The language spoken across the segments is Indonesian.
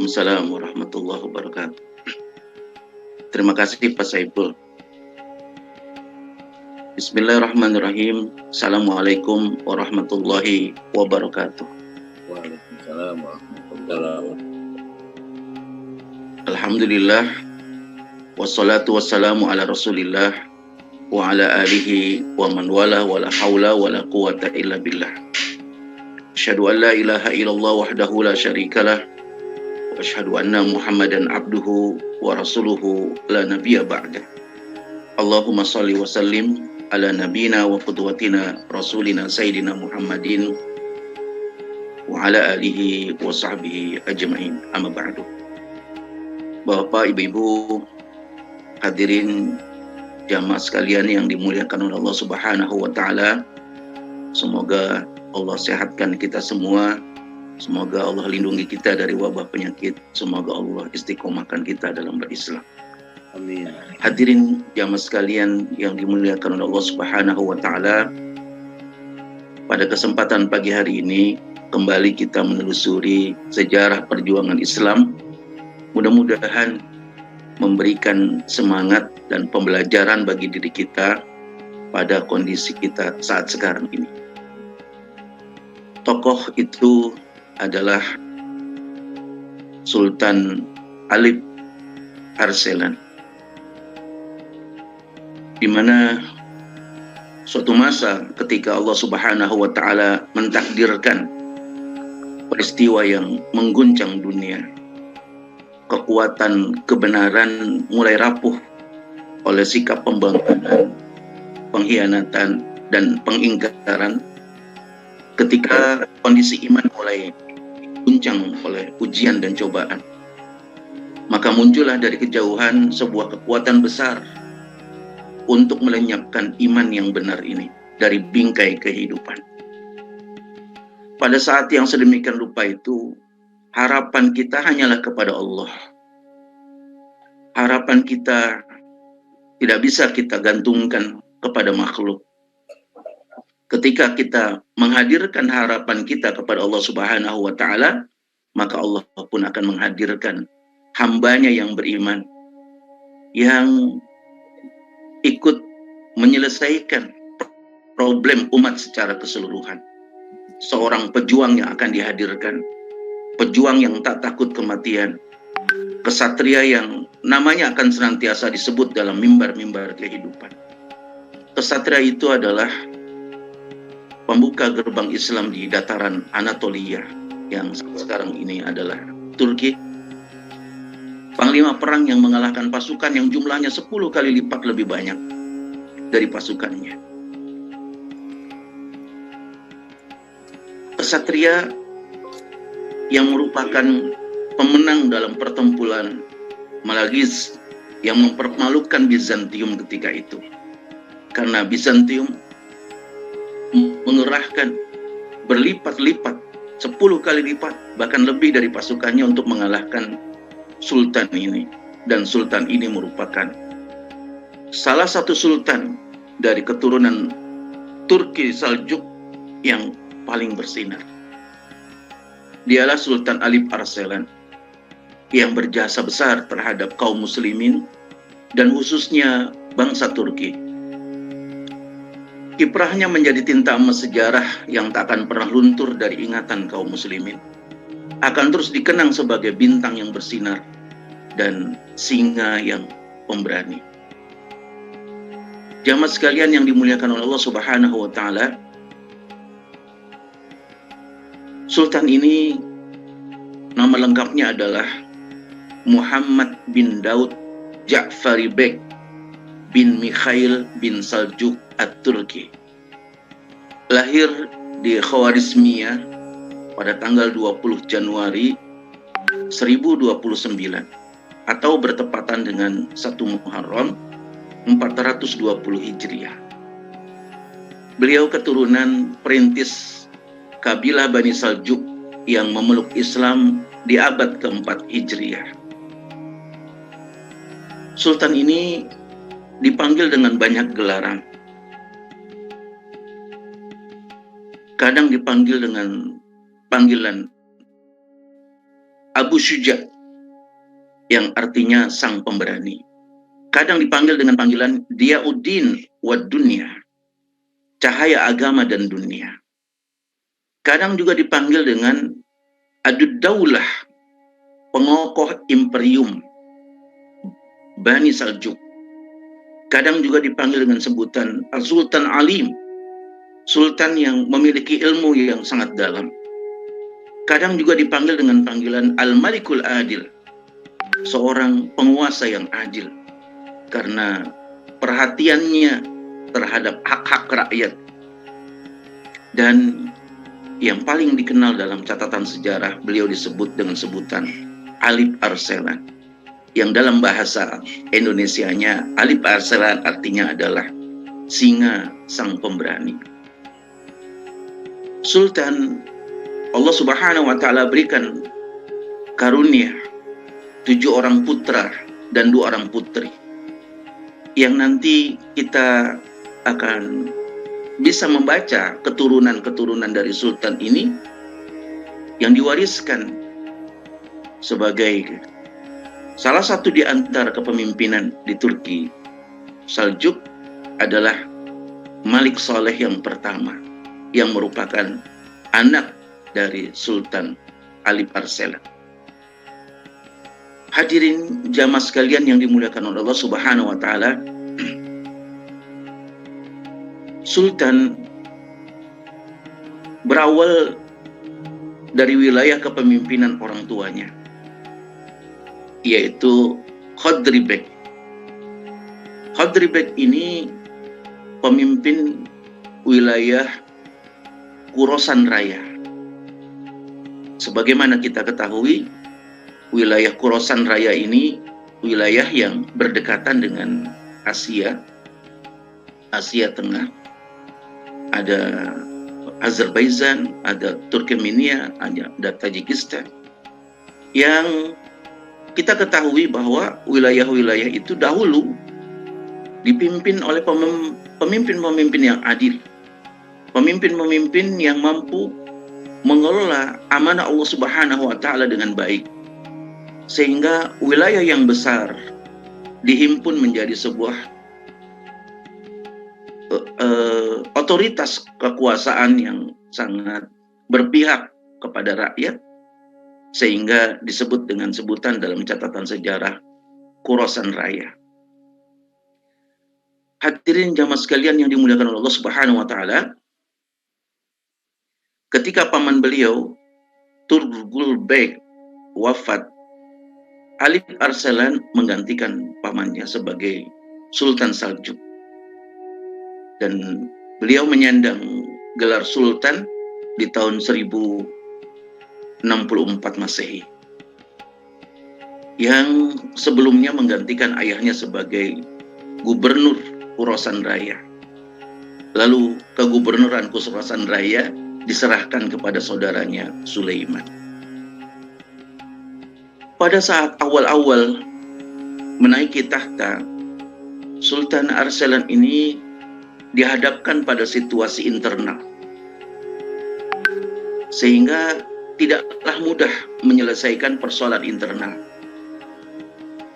Waalaikumsalam warahmatullahi wabarakatuh. Terima kasih Pak Saiful. Bismillahirrahmanirrahim. Assalamualaikum warahmatullahi wabarakatuh. Waalaikumsalam warahmatullahi wabarakatuh. Alhamdulillah. Wassalatu wassalamu ala rasulillah wa ala alihi wa man wala wa la hawla wa la quwata illa billah. Asyhadu an la ilaha illallah wahdahu la syarikalah wa asyhadu anna Muhammadan abduhu wa rasuluhu la nabiyya ba'dah. Allahumma salli wa sallim ala nabina wa qudwatina rasulina sayyidina Muhammadin wa ala alihi wa sahbihi ajma'in. Amma ba'du. Bapak, Ibu-ibu, hadirin jamaah sekalian yang dimuliakan oleh Allah Subhanahu wa taala. Semoga Allah sehatkan kita semua. Semoga Allah lindungi kita dari wabah penyakit. Semoga Allah istiqomahkan kita dalam berislam. Amin. Hadirin jamaah sekalian yang dimuliakan oleh Allah Subhanahu wa taala. Pada kesempatan pagi hari ini kembali kita menelusuri sejarah perjuangan Islam. Mudah-mudahan memberikan semangat dan pembelajaran bagi diri kita pada kondisi kita saat sekarang ini. Tokoh itu adalah Sultan Alip Arslan, di mana suatu masa ketika Allah Subhanahu wa taala mentakdirkan peristiwa yang mengguncang dunia, kekuatan kebenaran mulai rapuh oleh sikap pembangkangan, pengkhianatan, dan pengingkaran. Ketika kondisi iman mulai diguncang oleh ujian dan cobaan, maka muncullah dari kejauhan sebuah kekuatan besar untuk melenyapkan iman yang benar ini dari bingkai kehidupan. Pada saat yang sedemikian rupa itu, harapan kita hanyalah kepada Allah. Harapan kita tidak bisa kita gantungkan kepada makhluk. Ketika kita menghadirkan harapan kita kepada Allah Subhanahu wa taala, maka Allah pun akan menghadirkan hambanya yang beriman, yang ikut menyelesaikan problem umat secara keseluruhan. Seorang pejuang yang akan dihadirkan, pejuang yang tak takut kematian, kesatria yang namanya akan senantiasa disebut dalam mimbar-mimbar kehidupan. Kesatria itu adalah pembuka gerbang Islam di dataran Anatolia yang sekarang ini adalah Turki. Panglima perang yang mengalahkan pasukan yang jumlahnya 10 kali lipat lebih banyak dari pasukannya. Kesatria yang merupakan pemenang dalam pertempuran Malagiz yang mempermalukan Bizantium ketika itu. Karena Bizantium mengerahkan berlipat-lipat, 10 kali lipat, bahkan lebih dari pasukannya untuk mengalahkan Sultan ini. Dan Sultan ini merupakan salah satu sultan dari keturunan Turki Saljuk yang paling bersinar. Dialah Sultan Alip Arslan yang berjasa besar terhadap kaum muslimin dan khususnya bangsa Turki. Kiprahnya menjadi tinta emas sejarah yang tak akan pernah luntur dari ingatan kaum muslimin. Akan terus dikenang sebagai bintang yang bersinar dan singa yang pemberani. Jamaah sekalian yang dimuliakan oleh Allah Subhanahu wa taala, Sultan ini nama lengkapnya adalah Muhammad bin Daud Ja'fari Bek bin Mikhail bin Saljuk At-Turki. Lahir di Khawarizmiyah pada tanggal 20 Januari 1029 atau bertepatan dengan 1 Muharram 420 Hijriah. Beliau keturunan perintis kabilah Bani Saljuk yang memeluk Islam di abad keempat Hijriah. Sultan ini dipanggil dengan banyak gelaran. Kadang dipanggil dengan panggilan Abu Syuja, yang artinya sang pemberani. Kadang dipanggil dengan panggilan Diyauddin wad dunya, cahaya agama dan dunia. Kadang juga dipanggil dengan Adud Daulah, pengokoh imperium Bani Saljuk. Kadang juga dipanggil dengan sebutan Al-Sultan Alim, sultan yang memiliki ilmu yang sangat dalam. Kadang juga dipanggil dengan panggilan Al-Malikul Adil, seorang penguasa yang adil, karena perhatiannya terhadap hak-hak rakyat. Dan yang paling dikenal dalam catatan sejarah, beliau disebut dengan sebutan Alip Arselan, yang dalam bahasa Indonesianya Alip Arselan artinya adalah singa sang pemberani. Sultan, Allah Subhanahu wa Ta'ala berikan karunia 7 orang putra dan 2 orang putri, yang nanti kita akan bisa membaca keturunan-keturunan dari sultan ini yang diwariskan sebagai salah satu di antara kepemimpinan di Turki Saljuk adalah Malik Saleh yang pertama, yang merupakan anak dari Sultan Alip Arselan. Hadirin jamaah sekalian yang dimuliakan oleh Allah Subhanahu wa Ta'ala, Sultan berawal dari wilayah kepemimpinan orang tuanya, yaitu Khodri Bek. Khodri Bek ini pemimpin wilayah Khorasan Raya. Sebagaimana kita ketahui, wilayah Khorasan Raya ini wilayah yang berdekatan dengan Asia Tengah. Ada Azerbaijan, ada Turkmenia, ada Tajikistan, yang kita ketahui bahwa wilayah-wilayah itu dahulu dipimpin oleh pemimpin-pemimpin yang adil, pemimpin-pemimpin yang mampu mengelola amanah Allah Subhanahu wa Ta'ala dengan baik, sehingga wilayah yang besar dihimpun menjadi sebuah otoritas kekuasaan yang sangat berpihak kepada rakyat, sehingga disebut dengan sebutan dalam catatan sejarah Khorasan Raya. Hadirin jamaah sekalian yang dimuliakan oleh Allah Subhanahu wa Ta'ala, ketika paman beliau Turgul Bek wafat, Alip Arselan menggantikan pamannya sebagai Sultan Saljuk, dan beliau menyandang gelar Sultan di tahun 1064 Masehi, yang sebelumnya menggantikan ayahnya sebagai gubernur Khorasan Raya. Lalu kegubernuran Khorasan Raya diserahkan kepada saudaranya Sulaiman. Pada saat awal-awal menaiki tahta, Sultan Arselan ini dihadapkan pada situasi internal, sehingga tidaklah mudah menyelesaikan persoalan internal,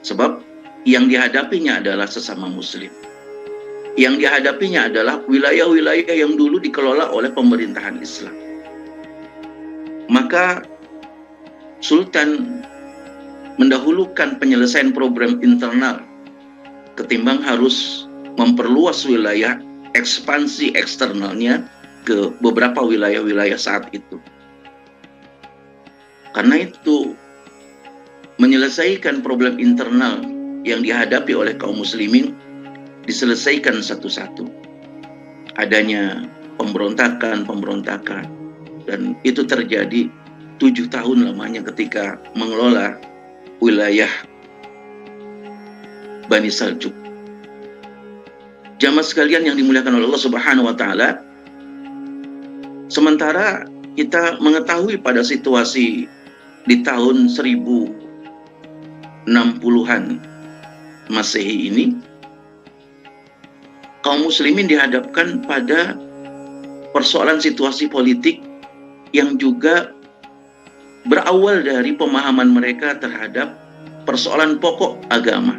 sebab yang dihadapinya adalah sesama muslim, yang dihadapinya adalah wilayah-wilayah yang dulu dikelola oleh pemerintahan Islam. Maka Sultan mendahulukan penyelesaian problem internal ketimbang harus memperluas wilayah ekspansi eksternalnya ke beberapa wilayah-wilayah saat itu. Karena itu, menyelesaikan problem internal yang dihadapi oleh kaum muslimin diselesaikan satu-satu. Adanya pemberontakan, dan itu terjadi 7 tahun lamanya ketika mengelola wilayah Bani Saljuk. Jamaah sekalian yang dimuliakan oleh Allah Subhanahu wa Ta'ala, sementara kita mengetahui pada situasi di tahun 1060-an Masehi ini, kaum muslimin dihadapkan pada persoalan situasi politik yang juga berawal dari pemahaman mereka terhadap persoalan pokok agama.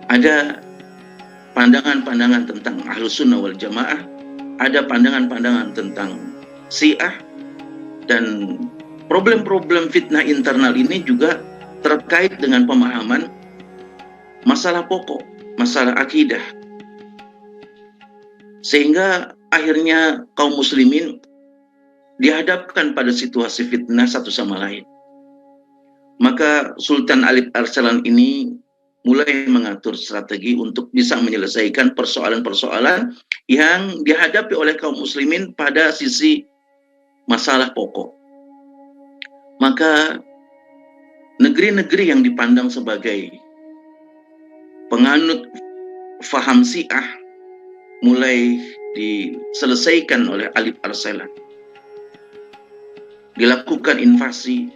Ada pandangan-pandangan tentang Ahlus Sunnah wal Jamaah, ada pandangan-pandangan tentang Syiah, dan problem-problem fitnah internal ini juga terkait dengan pemahaman masalah pokok, masalah akidah. Sehingga akhirnya kaum muslimin dihadapkan pada situasi fitnah satu sama lain. Maka Sultan Alip Arsalan ini mulai mengatur strategi untuk bisa menyelesaikan persoalan-persoalan yang dihadapi oleh kaum muslimin pada sisi masalah pokok. Maka negeri-negeri yang dipandang sebagai penganut faham Syiah mulai diselesaikan oleh Alip Arsalan. Dilakukan invasi,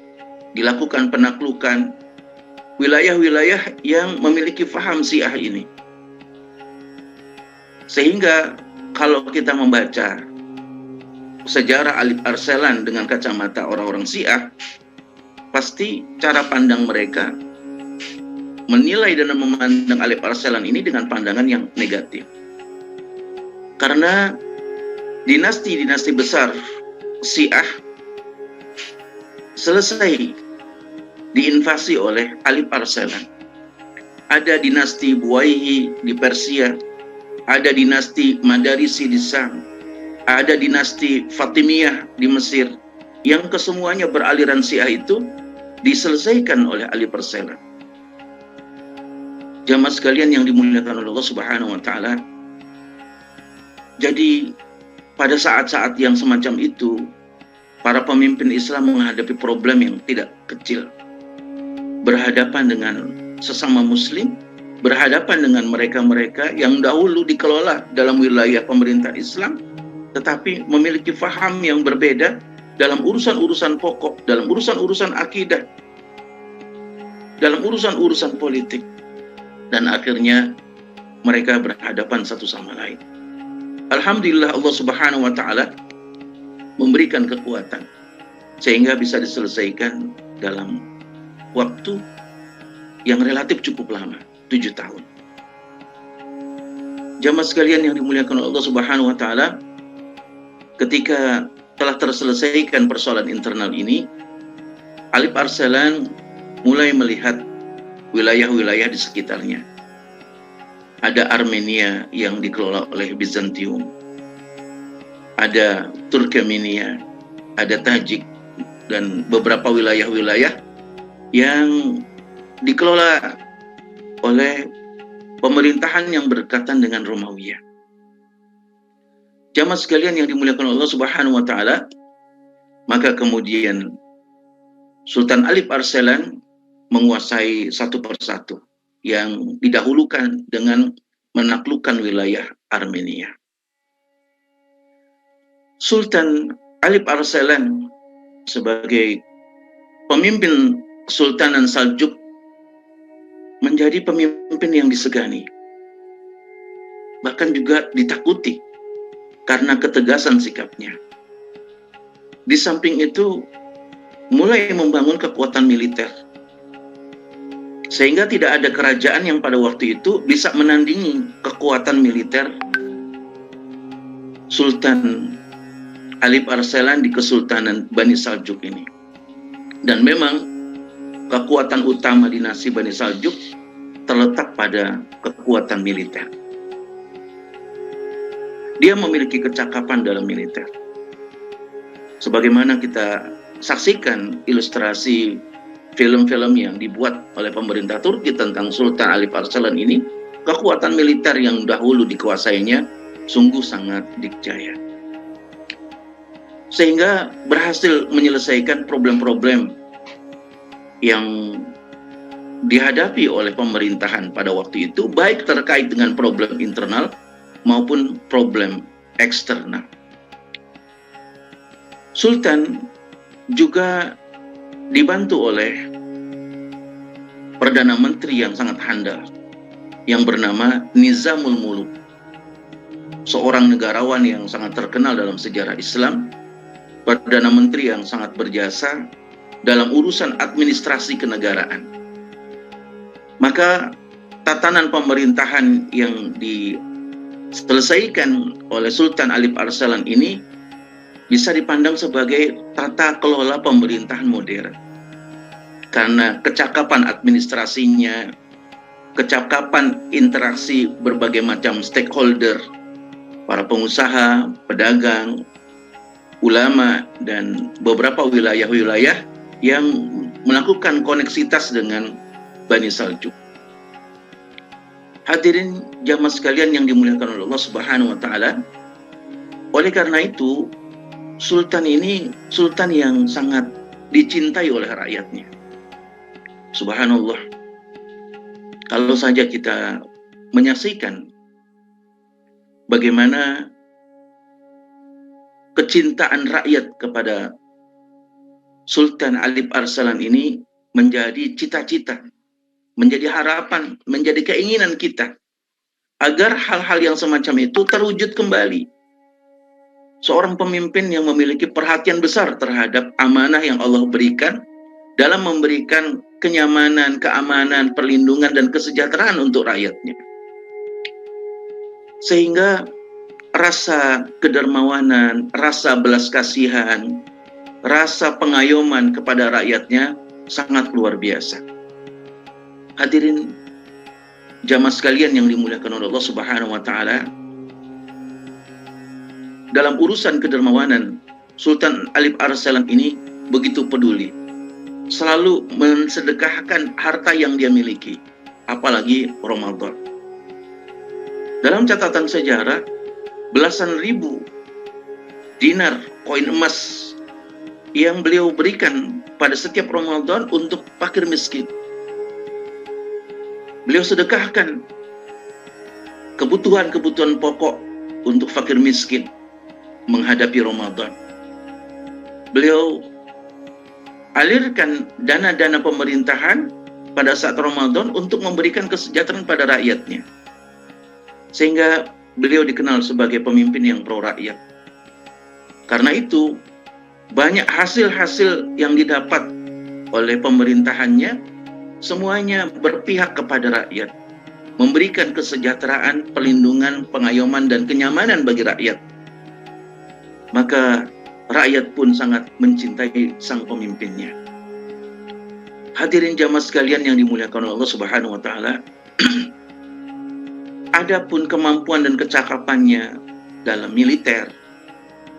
dilakukan penaklukan wilayah-wilayah yang memiliki faham Syiah ini. Sehingga kalau kita membaca sejarah Alip Arsalan dengan kacamata orang-orang Syiah, pasti cara pandang mereka menilai dan memandang Alip Arsalan ini dengan pandangan yang negatif. Karena dinasti-dinasti besar Syiah selesai diinvasi oleh Alip Arsalan. Ada dinasti Buwaihi di Persia, ada dinasti Madarisi di Syam, ada dinasti Fatimiyah di Mesir, yang kesemuanya beraliran Syiah itu diselesaikan oleh Alip Arsalan. Jamaah sekalian yang dimuliakan oleh Allah Subhanahu wa taala. Jadi pada saat-saat yang semacam itu, para pemimpin Islam menghadapi problem yang tidak kecil. Berhadapan dengan sesama muslim, berhadapan dengan mereka-mereka yang dahulu dikelola dalam wilayah pemerintah Islam, tetapi memiliki faham yang berbeda dalam urusan-urusan pokok, dalam urusan-urusan akidah, dalam urusan-urusan politik. Dan akhirnya mereka berhadapan satu sama lain. Alhamdulillah Allah Subhanahu wa taala memberikan kekuatan sehingga bisa diselesaikan dalam waktu yang relatif cukup lama, 7 tahun. Jamaah sekalian yang dimuliakan oleh Allah Subhanahu wa taala, ketika telah terselesaikan persoalan internal ini, Alip Arsalan mulai melihat wilayah-wilayah di sekitarnya. Ada Armenia yang dikelola oleh Bizantium, ada Turkmenia, ada Tajik, dan beberapa wilayah-wilayah yang dikelola oleh pemerintahan yang berdekatan dengan Romawiya. Jamaah sekalian yang dimuliakan Allah Subhanahu wa taala, maka kemudian Sultan Alip Arsalan menguasai satu persatu, yang didahulukan dengan menaklukkan wilayah Armenia. Sultan Alip Arsalan sebagai pemimpin Sultanan Saljuk menjadi pemimpin yang disegani, bahkan juga ditakuti karena ketegasan sikapnya. Di samping itu mulai membangun kekuatan militer, sehingga tidak ada kerajaan yang pada waktu itu bisa menandingi kekuatan militer Sultan Alip Arsalan di Kesultanan Bani Saljuk ini. Dan memang kekuatan utama dinasti Bani Saljuk terletak pada kekuatan militer. Dia memiliki kecakapan dalam militer. Sebagaimana kita saksikan ilustrasi film-film yang dibuat oleh pemerintah Turki tentang Sultan Alip Arsalan ini, kekuatan militer yang dahulu dikuasainya sungguh sangat dikjaya. Sehingga berhasil menyelesaikan problem-problem yang dihadapi oleh pemerintahan pada waktu itu, baik terkait dengan problem internal maupun problem eksternal. Sultan juga dibantu oleh Perdana Menteri yang sangat handal yang bernama Nizamul Muluk, seorang negarawan yang sangat terkenal dalam sejarah Islam, Perdana Menteri yang sangat berjasa dalam urusan administrasi kenegaraan. Maka tatanan pemerintahan yang diselesaikan oleh Sultan Alip Arsalan ini bisa dipandang sebagai tata kelola pemerintahan modern. Karena kecakapan administrasinya, kecakapan interaksi berbagai macam stakeholder, para pengusaha, pedagang, ulama, dan beberapa wilayah-wilayah yang melakukan koneksitas dengan Bani Saljuk. Hadirin jamaah sekalian yang dimuliakan oleh Allah Subhanahu wa taala. Oleh karena itu, sultan ini sultan yang sangat dicintai oleh rakyatnya. Subhanallah. Kalau saja kita menyaksikan bagaimana kecintaan rakyat kepada Sultan Alip Arsalan ini menjadi cita-cita, menjadi harapan, menjadi keinginan kita agar hal-hal yang semacam itu terwujud kembali. Seorang pemimpin yang memiliki perhatian besar terhadap amanah yang Allah berikan dalam memberikan kenyamanan, keamanan, perlindungan, dan kesejahteraan untuk rakyatnya. Sehingga rasa kedermawanan, rasa belas kasihan, rasa pengayoman kepada rakyatnya sangat luar biasa. Hadirin jamaah sekalian yang dimuliakan oleh Allah Subhanahu wa taala, dalam urusan kedermawanan, Sultan Alip Arsalan ini begitu peduli, selalu mensedekahkan harta yang dia miliki, apalagi Ramadan. Dalam catatan sejarah, belasan ribu dinar koin emas yang beliau berikan pada setiap Ramadan untuk fakir miskin. Beliau sedekahkan kebutuhan-kebutuhan pokok untuk fakir miskin menghadapi Ramadan. Beliau alirkan dana-dana pemerintahan pada saat Ramadan untuk memberikan kesejahteraan pada rakyatnya. Sehingga beliau dikenal sebagai pemimpin yang pro rakyat. Karena itu, banyak hasil-hasil yang didapat oleh pemerintahannya, semuanya berpihak kepada rakyat. Memberikan kesejahteraan, perlindungan, pengayoman, dan kenyamanan bagi rakyat. Maka rakyat pun sangat mencintai sang pemimpinnya. Hadirin jamaah sekalian yang dimuliakan oleh Allah Subhanahu wa taala, adapun kemampuan dan kecakapannya dalam militer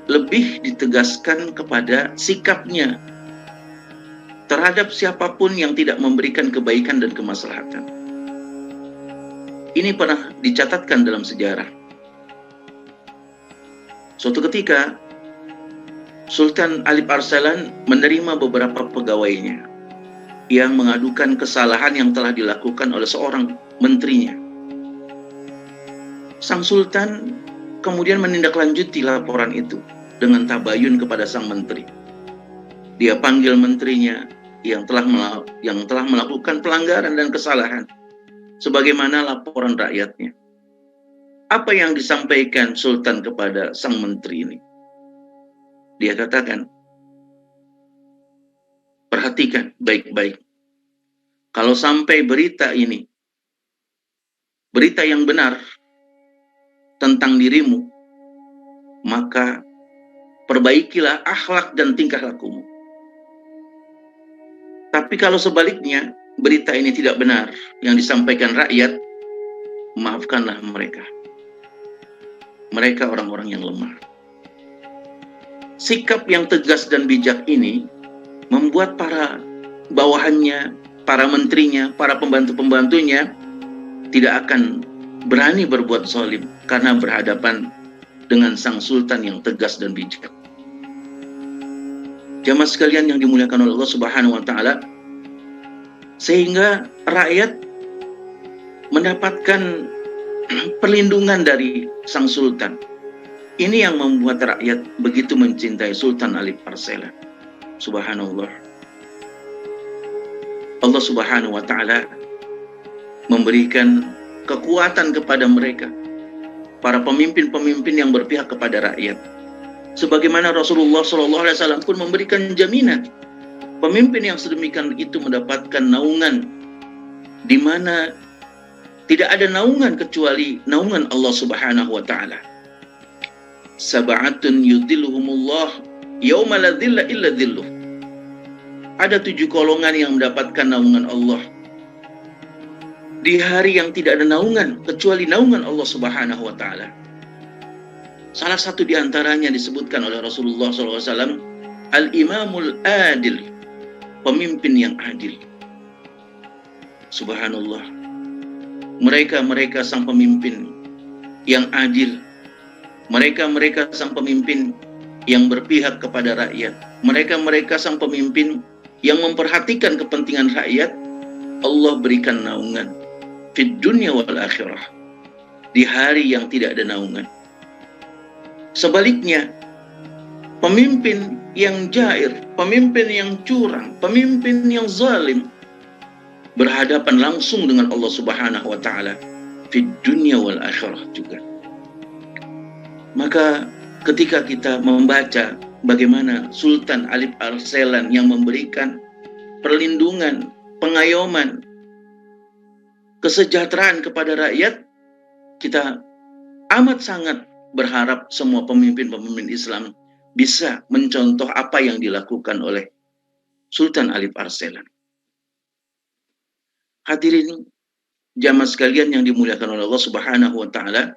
lebih ditegaskan kepada sikapnya terhadap siapapun yang tidak memberikan kebaikan dan kemaslahatan. Ini pernah dicatatkan dalam sejarah. Suatu ketika Sultan Alip Arsalan menerima beberapa pegawainya yang mengadukan kesalahan yang telah dilakukan oleh seorang menterinya. Sang Sultan kemudian menindaklanjuti laporan itu dengan tabayun kepada sang menteri. Dia panggil menterinya yang telah melakukan pelanggaran dan kesalahan sebagaimana laporan rakyatnya. Apa yang disampaikan Sultan kepada sang menteri ini? Dia katakan, perhatikan baik-baik. Kalau sampai berita ini, berita yang benar tentang dirimu, maka perbaikilah akhlak dan tingkah lakumu. Tapi kalau sebaliknya, berita ini tidak benar yang disampaikan rakyat, maafkanlah mereka. Mereka orang-orang yang lemah. Sikap yang tegas dan bijak ini membuat para bawahannya, para menterinya, para pembantu-pembantunya tidak akan berani berbuat zalim karena berhadapan dengan sang sultan yang tegas dan bijak. Jamaah sekalian yang dimuliakan oleh Allah Subhanahu wa taala, sehingga rakyat mendapatkan perlindungan dari sang sultan. Ini yang membuat rakyat begitu mencintai Sultan Alip Arsalan. Subhanallah. Allah Subhanahu wa taala memberikan kekuatan kepada mereka, para pemimpin-pemimpin yang berpihak kepada rakyat, Sebagaimana Rasulullah SAW pun memberikan jaminan pemimpin yang sedemikian itu mendapatkan naungan, di mana tidak ada naungan kecuali naungan Allah Subhanahu wa taala. Sab'atun yudhilluhumullah yauma la dhilla illa dhilluh. Ada 7 golongan yang mendapatkan naungan Allah di hari yang tidak ada naungan kecuali naungan Allah Subhanahu wa taala. Salah satu di antaranya disebutkan oleh Rasulullah SAW, Al-Imamul Adil, pemimpin yang adil. Subhanallah. Mereka sang pemimpin yang adil. Mereka sang pemimpin yang berpihak kepada rakyat. Mereka sang pemimpin yang memperhatikan kepentingan rakyat. Allah berikan naungan fid dunya wal akhirah, di hari yang tidak ada naungan. Sebaliknya, pemimpin yang jair, pemimpin yang curang, pemimpin yang zalim berhadapan langsung dengan Allah Subhanahu wa taala fid dunya wal akhirah juga. Maka ketika kita membaca bagaimana Sultan Alip Arselan yang memberikan perlindungan, pengayoman, kesejahteraan kepada rakyat, kita amat sangat berharap semua pemimpin-pemimpin Islam bisa mencontoh apa yang dilakukan oleh Sultan Alip Arselan. Hadirin jamaah sekalian yang dimuliakan oleh Allah Subhanahu wa taala,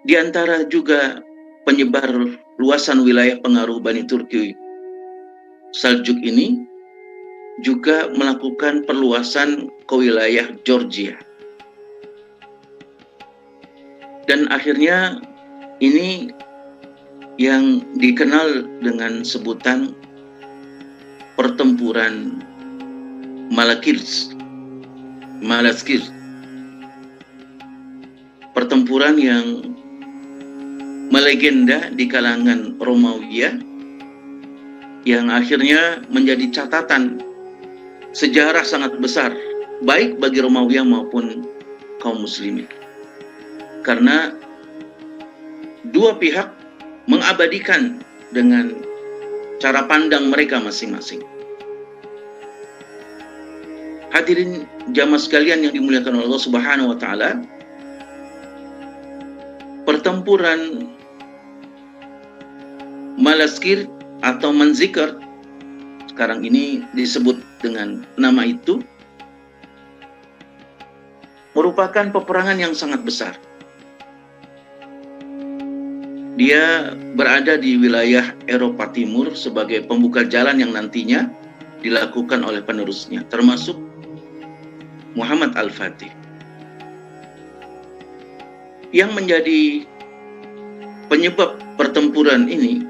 di antara juga penyebar luasan wilayah pengaruh Bani Turki Saljuk ini juga melakukan perluasan ke wilayah Georgia. Dan akhirnya ini yang dikenal dengan sebutan pertempuran Malaskirs. Pertempuran yang melegenda di kalangan Romawi, yang akhirnya menjadi catatan sejarah sangat besar baik bagi Romawi maupun kaum muslimin, karena dua pihak mengabadikan dengan cara pandang mereka masing-masing. Hadirin jamaah sekalian yang dimuliakan oleh Allah Subhanahu wa taala, pertempuran Malaskir atau Manzikert, sekarang ini disebut dengan nama itu, merupakan peperangan yang sangat besar. Dia berada di wilayah Eropa Timur sebagai pembuka jalan yang nantinya dilakukan oleh penerusnya, termasuk Muhammad Al-Fatih. Yang menjadi penyebab pertempuran ini,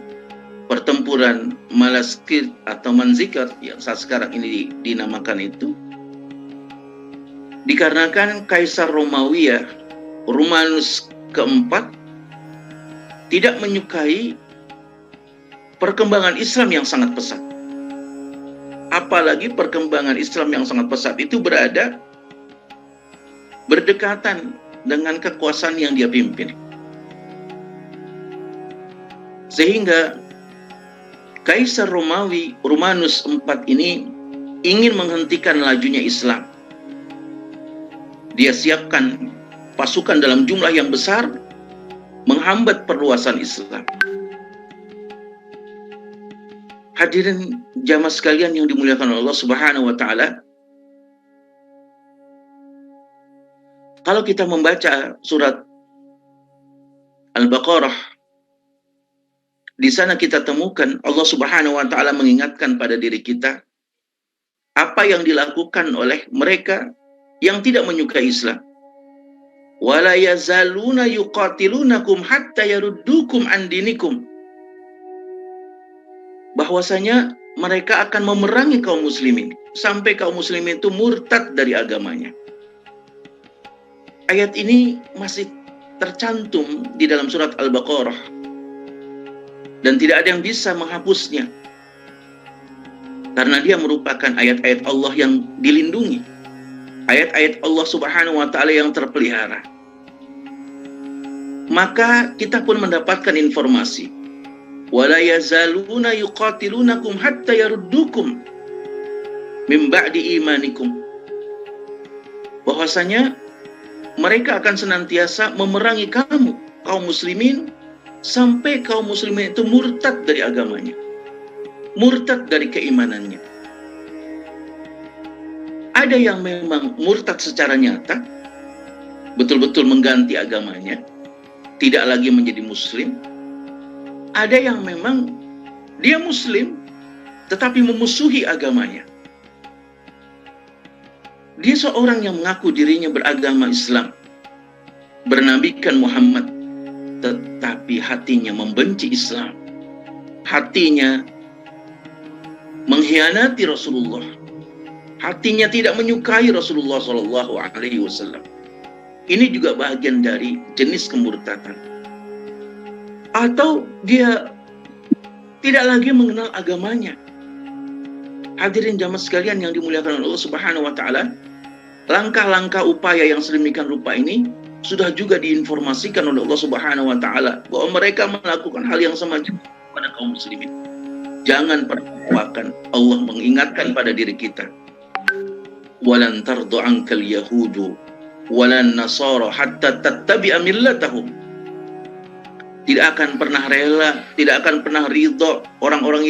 pertempuran Malaskir atau Manzikert yang saat sekarang ini dinamakan itu, dikarenakan Kaisar Romawi Romanus keempat tidak menyukai perkembangan Islam yang sangat pesat. Apalagi perkembangan Islam yang sangat pesat itu berada berdekatan dengan kekuasaan yang dia pimpin. Sehingga Kaisar Romawi Romanus IV ini ingin menghentikan lajunya Islam. Dia siapkan pasukan dalam jumlah yang besar menghambat perluasan Islam. Hadirin jamaah sekalian yang dimuliakan Allah Subhanahu wa taala, kalau kita membaca surat Al-Baqarah, di sana kita temukan Allah Subhanahu wa taala mengingatkan pada diri kita apa yang dilakukan oleh mereka yang tidak menyukai Islam. Wala yazaluna yuqatilunakum hatta yaruddukum an dinikum. Bahwasanya mereka akan memerangi kaum muslimin sampai kaum muslimin itu murtad dari agamanya. Ayat ini masih tercantum di dalam surat Al-Baqarah dan tidak ada yang bisa menghapusnya, karena dia merupakan ayat-ayat Allah yang dilindungi, ayat-ayat Allah Subhanahu wa taala yang terpelihara. maka kita pun mendapatkan informasi, wala yazaluna yuqatilunakum hatta yaruddukum min ba'di imanikum, bahwasanya mereka akan senantiasa memerangi kamu, kaum muslimin, sampai kaum muslimin itu murtad dari agamanya, murtad dari keimanannya. Ada yang memang murtad secara nyata, betul-betul mengganti agamanya, tidak lagi menjadi muslim. Ada yang memang dia muslim tetapi memusuhi agamanya. Dia seorang yang mengaku dirinya beragama Islam, bernabikan Muhammad, tetapi hatinya membenci Islam, hatinya mengkhianati Rasulullah, hatinya tidak menyukai Rasulullah SAW. Ini juga bagian dari jenis kemurtadan. Atau dia tidak lagi mengenal agamanya. Hadirin jamaah sekalian yang dimuliakan oleh Allah Subhanahu wa taala, langkah-langkah upaya yang sedemikian rupa ini sudah juga diinformasikan oleh Allah Subhanahu wa taala bahwa mereka melakukan hal yang semacam pada kaum muslimin. Jangan pernah lupakan, Allah mengingatkan pada diri kita, walan tardu ankal yahudu walan nasara hatta tattabi'a millatahum. Tidak akan pernah rela, tidak akan pernah ridho orang-orang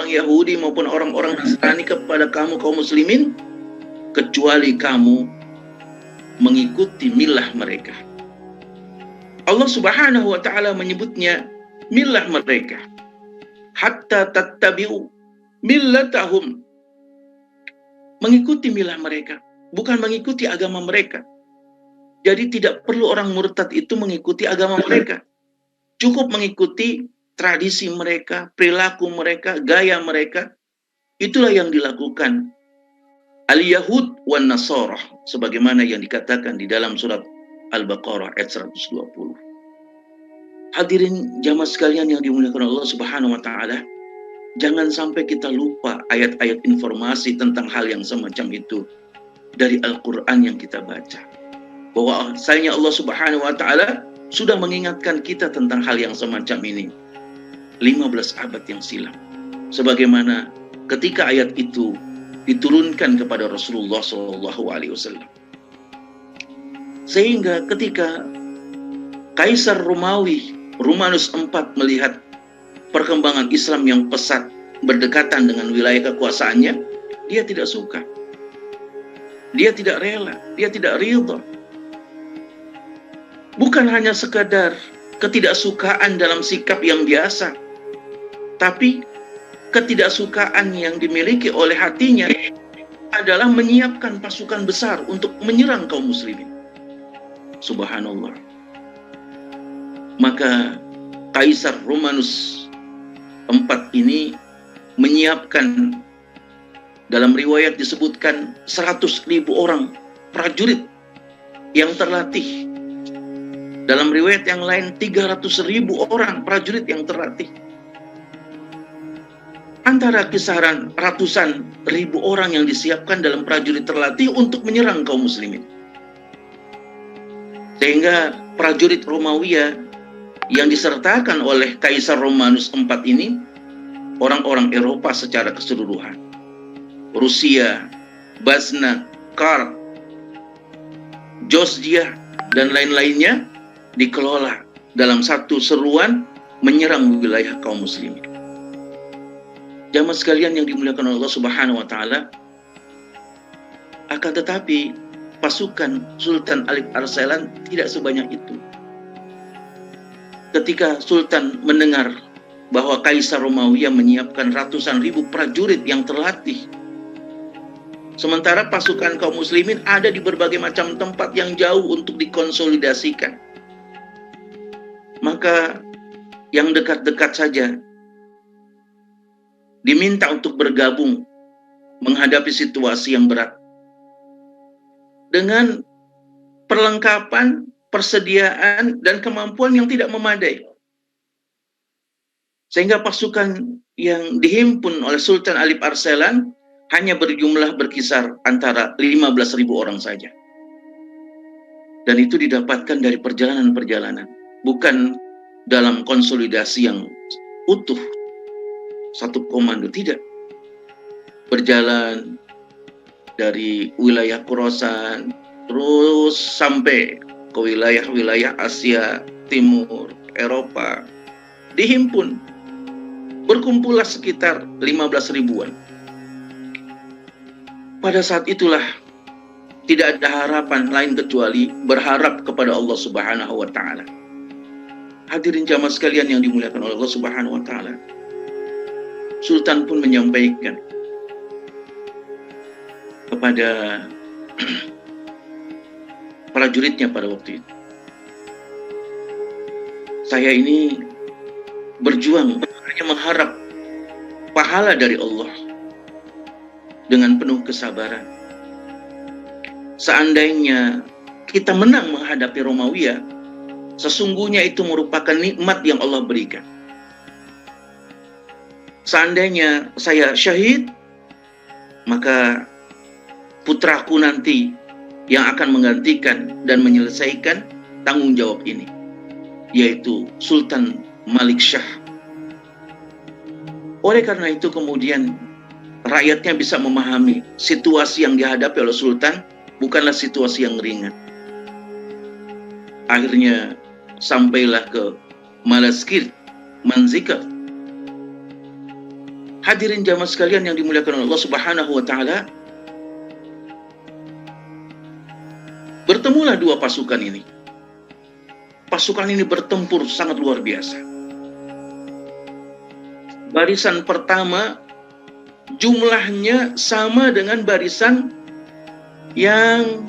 Yahudi maupun orang-orang Nasrani kepada kamu kaum muslimin, kecuali kamu mengikuti milah mereka. Allah Subhanahu wa taala menyebutnya milah mereka, hatta tattabi'u millatahum, mengikuti milah mereka, bukan mengikuti agama mereka. Jadi tidak perlu orang murtad itu mengikuti agama mereka. Cukup mengikuti tradisi mereka, perilaku mereka, gaya mereka. Itulah yang dilakukan al-Yahud wan Nasara, sebagaimana yang dikatakan di dalam surat Al-Baqarah ayat 120. Hadirin jamaah sekalian yang dimuliakan Allah Subhanahu wa taala, jangan sampai kita lupa ayat-ayat informasi tentang hal yang semacam itu dari Al-Qur'an yang kita baca. Bahwa sayangnya Allah Subhanahu wa taala sudah mengingatkan kita tentang hal yang semacam ini 15 abad yang silam. Sebagaimana ketika ayat itu diturunkan kepada Rasulullah SAW. Sehingga ketika Kaisar Romanus IV melihat perkembangan Islam yang pesat berdekatan dengan wilayah kekuasaannya, dia tidak suka. Dia tidak rela, dia tidak ridha. Bukan hanya sekadar ketidaksukaan dalam sikap yang biasa, tapi ketidaksukaan yang dimiliki oleh hatinya adalah menyiapkan pasukan besar untuk menyerang kaum muslimin. Subhanallah. Maka Kaisar Romanus IV ini menyiapkan, dalam riwayat disebutkan 100.000 orang prajurit yang terlatih. Dalam riwayat yang lain 300.000 orang prajurit yang terlatih. Antara kisaran ratusan ribu orang yang disiapkan dalam prajurit terlatih untuk menyerang kaum muslimin. Sehingga prajurit Romawi yang disertakan oleh Kaisar Romanus IV ini orang-orang Eropa secara keseluruhan. Rusia, Basna, Kar, Georgia, dan lain-lainnya dikelola dalam satu seruan menyerang wilayah kaum muslimin. Jamaah sekalian yang dimuliakan Allah Subhanahu wa taala, akan tetapi pasukan Sultan Alip Arslan tidak sebanyak itu. Ketika Sultan mendengar bahwa Kaisar Romawi menyiapkan ratusan ribu prajurit yang terlatih, sementara pasukan kaum muslimin ada di berbagai macam tempat yang jauh untuk dikonsolidasikan, maka yang dekat-dekat saja diminta untuk bergabung menghadapi situasi yang berat dengan perlengkapan, persediaan, dan kemampuan yang tidak memadai. Sehingga pasukan yang dihimpun oleh Sultan Alip Arslan hanya berjumlah berkisar antara 15.000 orang saja. Dan itu didapatkan dari perjalanan-perjalanan. bukan dalam konsolidasi yang utuh, satu komando, tidak. Berjalan dari wilayah Khorasan terus sampai ke wilayah-wilayah Asia Timur, Eropa, dihimpun, berkumpullah sekitar 15 ribuan. Pada saat itulah tidak ada harapan lain kecuali berharap kepada Allah Subhanahu wa Ta'ala. Hadirin jamaah sekalian yang dimuliakan oleh Allah Subhanahu wa Ta'ala, Sultan pun menyampaikan kepada prajuritnya pada waktu itu, saya ini berjuang hanya mengharap pahala dari Allah dengan penuh kesabaran. Seandainya kita menang menghadapi Romawiya, sesungguhnya itu merupakan nikmat yang Allah berikan. Seandainya saya syahid, maka putraku nanti yang akan menggantikan dan menyelesaikan tanggung jawab ini, yaitu Sultan Malik Shah. Oleh karena itu kemudian rakyatnya bisa memahami situasi yang dihadapi oleh Sultan bukanlah situasi yang ringan. Akhirnya sampailah ke Malaskir, Manzikert. Hadirin jamaah sekalian yang dimuliakan oleh Allah Subhanahu wa Ta'ala, bertemulah dua pasukan ini. Pasukan ini bertempur sangat luar biasa. Barisan pertama jumlahnya sama dengan barisan yang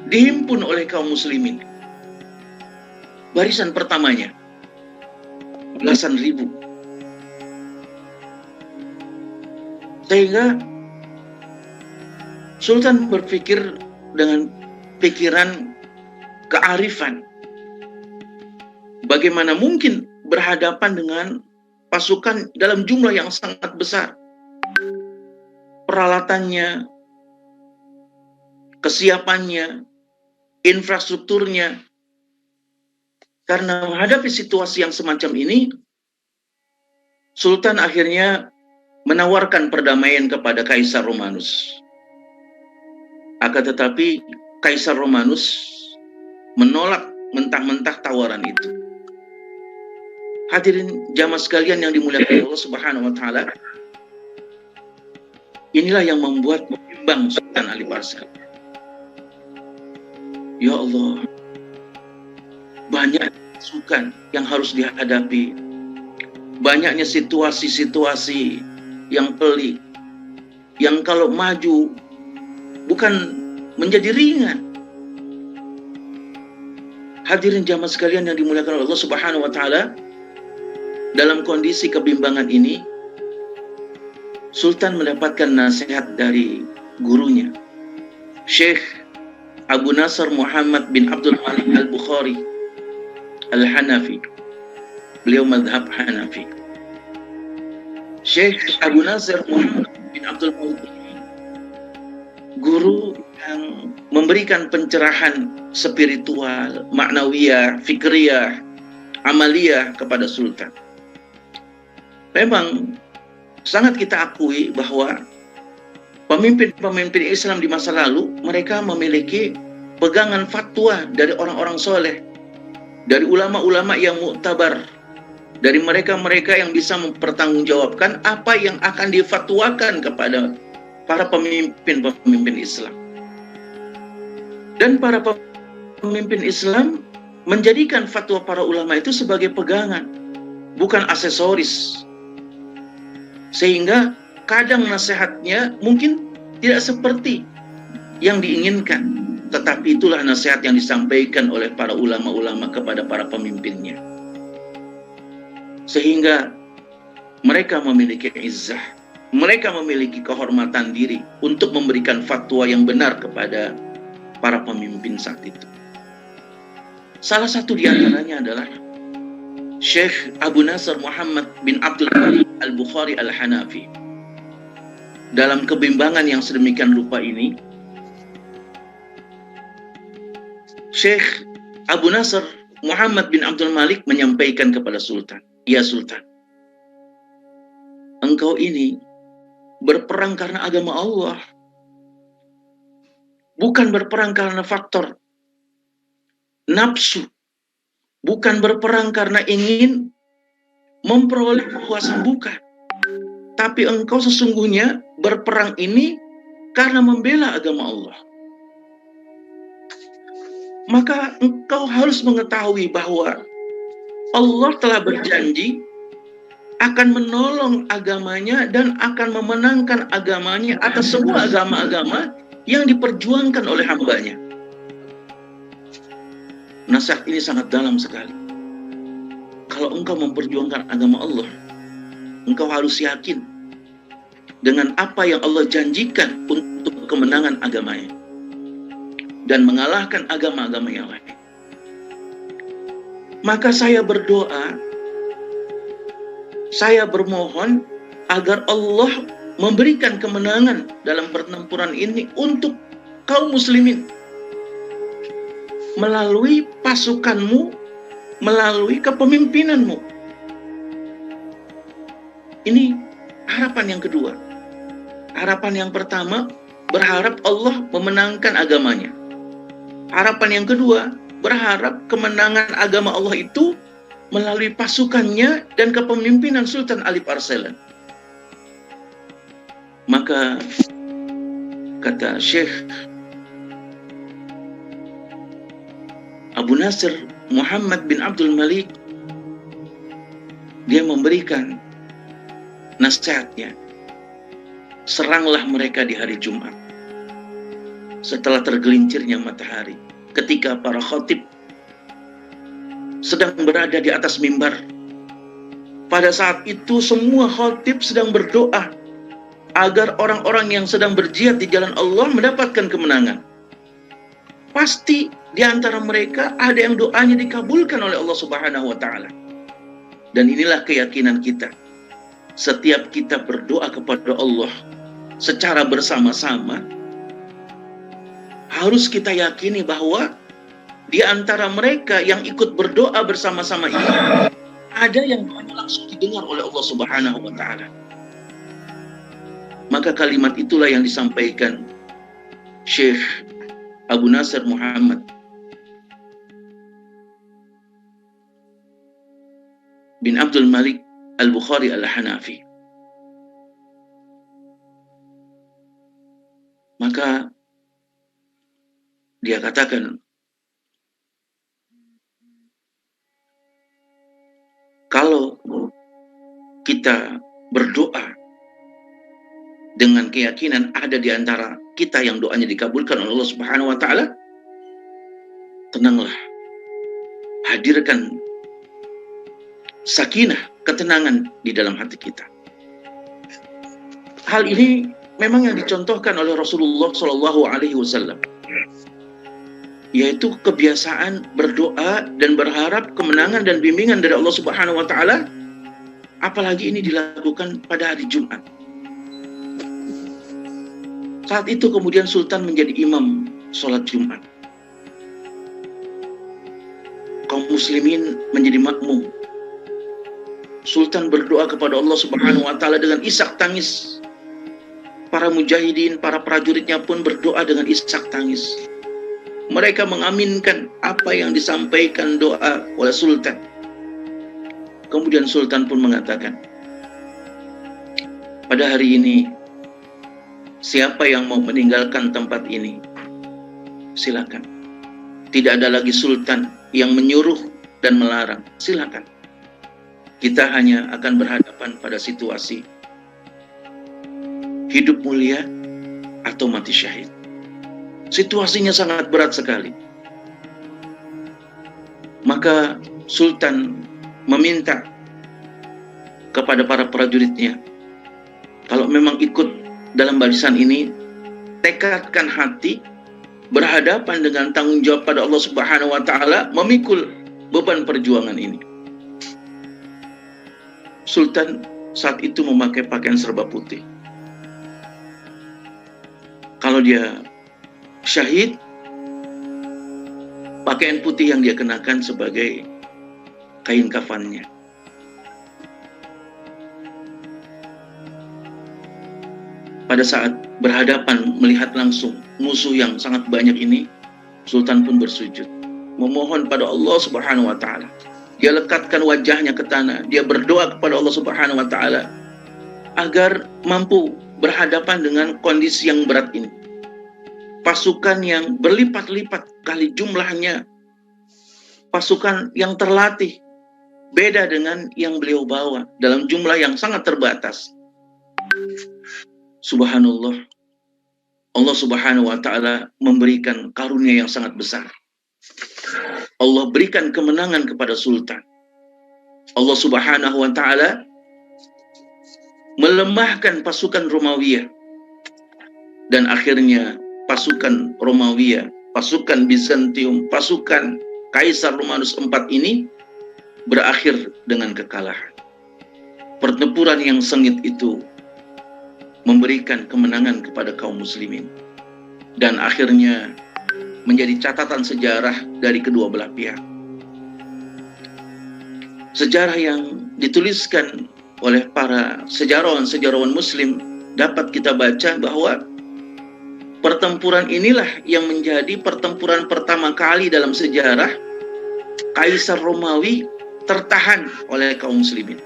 dihimpun oleh kaum muslimin. Barisan pertamanya belasan ribu. Sehingga Sultan berpikir dengan pikiran kearifan, bagaimana mungkin berhadapan dengan pasukan dalam jumlah yang sangat besar. Peralatannya, kesiapannya, infrastrukturnya. Karena menghadapi situasi yang semacam ini, Sultan akhirnya menawarkan perdamaian kepada Kaisar Romanus. Akan tetapi Kaisar Romanus menolak mentah-mentah tawaran itu. Hadirin jamaah sekalian yang dimuliakan Allah Subhanahu wa Ta'ala, inilah yang membuat bimbang Sultan Ali Barsad. Ya Allah, banyak pasukan yang harus dihadapi, banyaknya situasi-situasi yang pelik, yang kalau maju bukan menjadi ringan. Hadirin jamaah sekalian yang dimuliakan oleh Allah Subhanahu wa Ta'ala, dalam kondisi kebimbangan ini Sultan mendapatkan nasihat dari gurunya, Syekh Abu Nasr Muhammad bin Abdul Malik Al-Bukhari Al-Hanafi. Beliau mazhab Hanafi. Syekh Abu Nasr Muhammad bin Abdul Malik, guru yang memberikan pencerahan spiritual, maknawiyah, fikriyah, amaliyah kepada Sultan. Memang sangat kita akui bahwa pemimpin-pemimpin Islam di masa lalu, mereka memiliki pegangan fatwa dari orang-orang soleh, dari ulama-ulama yang muktabar, dari mereka-mereka yang bisa mempertanggungjawabkan apa yang akan difatwakan kepada para pemimpin-pemimpin Islam. Dan para pemimpin Islam menjadikan fatwa para ulama itu sebagai pegangan, bukan aksesoris. Sehingga kadang nasihatnya mungkin tidak seperti yang diinginkan, tetapi itulah nasihat yang disampaikan oleh para ulama-ulama kepada para pemimpinnya. Sehingga mereka memiliki izzah, mereka memiliki kehormatan diri untuk memberikan fatwa yang benar kepada para pemimpin saat itu. Salah satu di antaranya adalah Syekh Abu Nasr Muhammad bin Abdul Malik Al-Bukhari Al-Hanafi. Dalam kebimbangan yang sedemikian rupa ini, Syekh Abu Nasr Muhammad bin Abdul Malik menyampaikan kepada Sultan, "Ya Sultan, engkau ini berperang karena agama Allah, bukan berperang karena faktor nafsu, bukan berperang karena ingin memperoleh kekuasaan, bukan. Tapi engkau sesungguhnya berperang ini karena membela agama Allah. Maka engkau harus mengetahui bahwa Allah telah berjanji akan menolong agamanya dan akan memenangkan agamanya atas semua agama-agama yang diperjuangkan oleh hambanya." Nasihat ini sangat dalam sekali. Kalau engkau memperjuangkan agama Allah, engkau harus yakin dengan apa yang Allah janjikan untuk kemenangan agamanya dan mengalahkan agama-agama yang lain. Maka saya berdoa, saya bermohon agar Allah memberikan kemenangan dalam pertempuran ini untuk kaum muslimin melalui pasukanmu, melalui kepemimpinanmu. Ini harapan yang kedua. Harapan yang pertama, berharap Allah memenangkan agamanya. Harapan yang kedua, berharap kemenangan agama Allah itu melalui pasukannya dan kepemimpinan Sultan Alip Arslan. Maka kata Syekh Abu Nasr Muhammad bin Abdul Malik, dia memberikan nasihatnya, seranglah mereka di hari Jumat setelah tergelincirnya matahari, ketika para khatib sedang berada di atas mimbar. Pada saat itu semua khatib sedang berdoa agar orang-orang yang sedang berjihad di jalan Allah mendapatkan kemenangan. Pasti di antara mereka ada yang doanya dikabulkan oleh Allah Subhanahu wa taala. Dan inilah keyakinan kita. Setiap kita berdoa kepada Allah secara bersama-sama, harus kita yakini bahwa di antara mereka yang ikut berdoa bersama-sama ini, ada yang langsung didengar oleh Allah Subhanahu wa taala. Maka kalimat itulah yang disampaikan Syekh Abu Nasr Muhammad bin Abdul Malik Al-Bukhari Al-Hanafi. Maka dia katakan, kalau kita berdoa dengan keyakinan ada di antara kita yang doanya dikabulkan oleh Allah Subhanahu wa taala, tenanglah. Hadirkan sakinah, ketenangan di dalam hati kita. Hal ini memang yang dicontohkan oleh Rasulullah Shallallahu alaihi wasallam, yaitu kebiasaan berdoa dan berharap kemenangan dan bimbingan dari Allah Subhanahu wa taala, apalagi ini dilakukan pada hari Jumat. Saat itu kemudian Sultan menjadi imam sholat Jumat. Kaum muslimin menjadi makmum. Sultan berdoa kepada Allah Subhanahu wa taala dengan isak tangis. Para mujahidin, para prajuritnya pun berdoa dengan isak tangis. Mereka mengaminkan apa yang disampaikan doa oleh Sultan. Kemudian Sultan pun mengatakan, pada hari ini, siapa yang mau meninggalkan tempat ini, silakan. Tidak ada lagi Sultan yang menyuruh dan melarang, silakan. Kita hanya akan berhadapan pada situasi hidup mulia atau mati syahid. Situasinya sangat berat sekali. Maka Sultan meminta kepada para prajuritnya, kalau memang ikut dalam barisan ini, tekadkan hati berhadapan dengan tanggung jawab pada Allah Subhanahu wa taala, memikul beban perjuangan ini. Sultan saat itu memakai pakaian serba putih. Kalau dia syahid, pakaian putih yang dia kenakan sebagai kain kafannya. Pada saat berhadapan melihat langsung musuh yang sangat banyak ini, Sultan pun bersujud, memohon pada Allah Subhanahu wa Ta'ala. Dia lekatkan wajahnya ke tanah, dia berdoa kepada Allah Subhanahu wa Ta'ala agar mampu berhadapan dengan kondisi yang berat ini. Pasukan yang berlipat-lipat kali jumlahnya, pasukan yang terlatih, beda dengan yang beliau bawa dalam jumlah yang sangat terbatas. Subhanallah, Allah Subhanahu wa Ta'ala memberikan karunia yang sangat besar. Allah berikan kemenangan kepada Sultan. Allah Subhanahu wa Ta'ala melemahkan pasukan Romawi, dan akhirnya pasukan Romawi, pasukan Bizantium, pasukan Kaisar Romanus IV ini berakhir dengan kekalahan. Pertempuran yang sengit itu memberikan kemenangan kepada kaum muslimin, dan akhirnya menjadi catatan sejarah dari kedua belah pihak. Sejarah yang dituliskan oleh para sejarawan muslim dapat kita baca bahwa pertempuran inilah yang menjadi pertempuran pertama kali dalam sejarah Kaisar Romawi tertahan oleh kaum muslimin.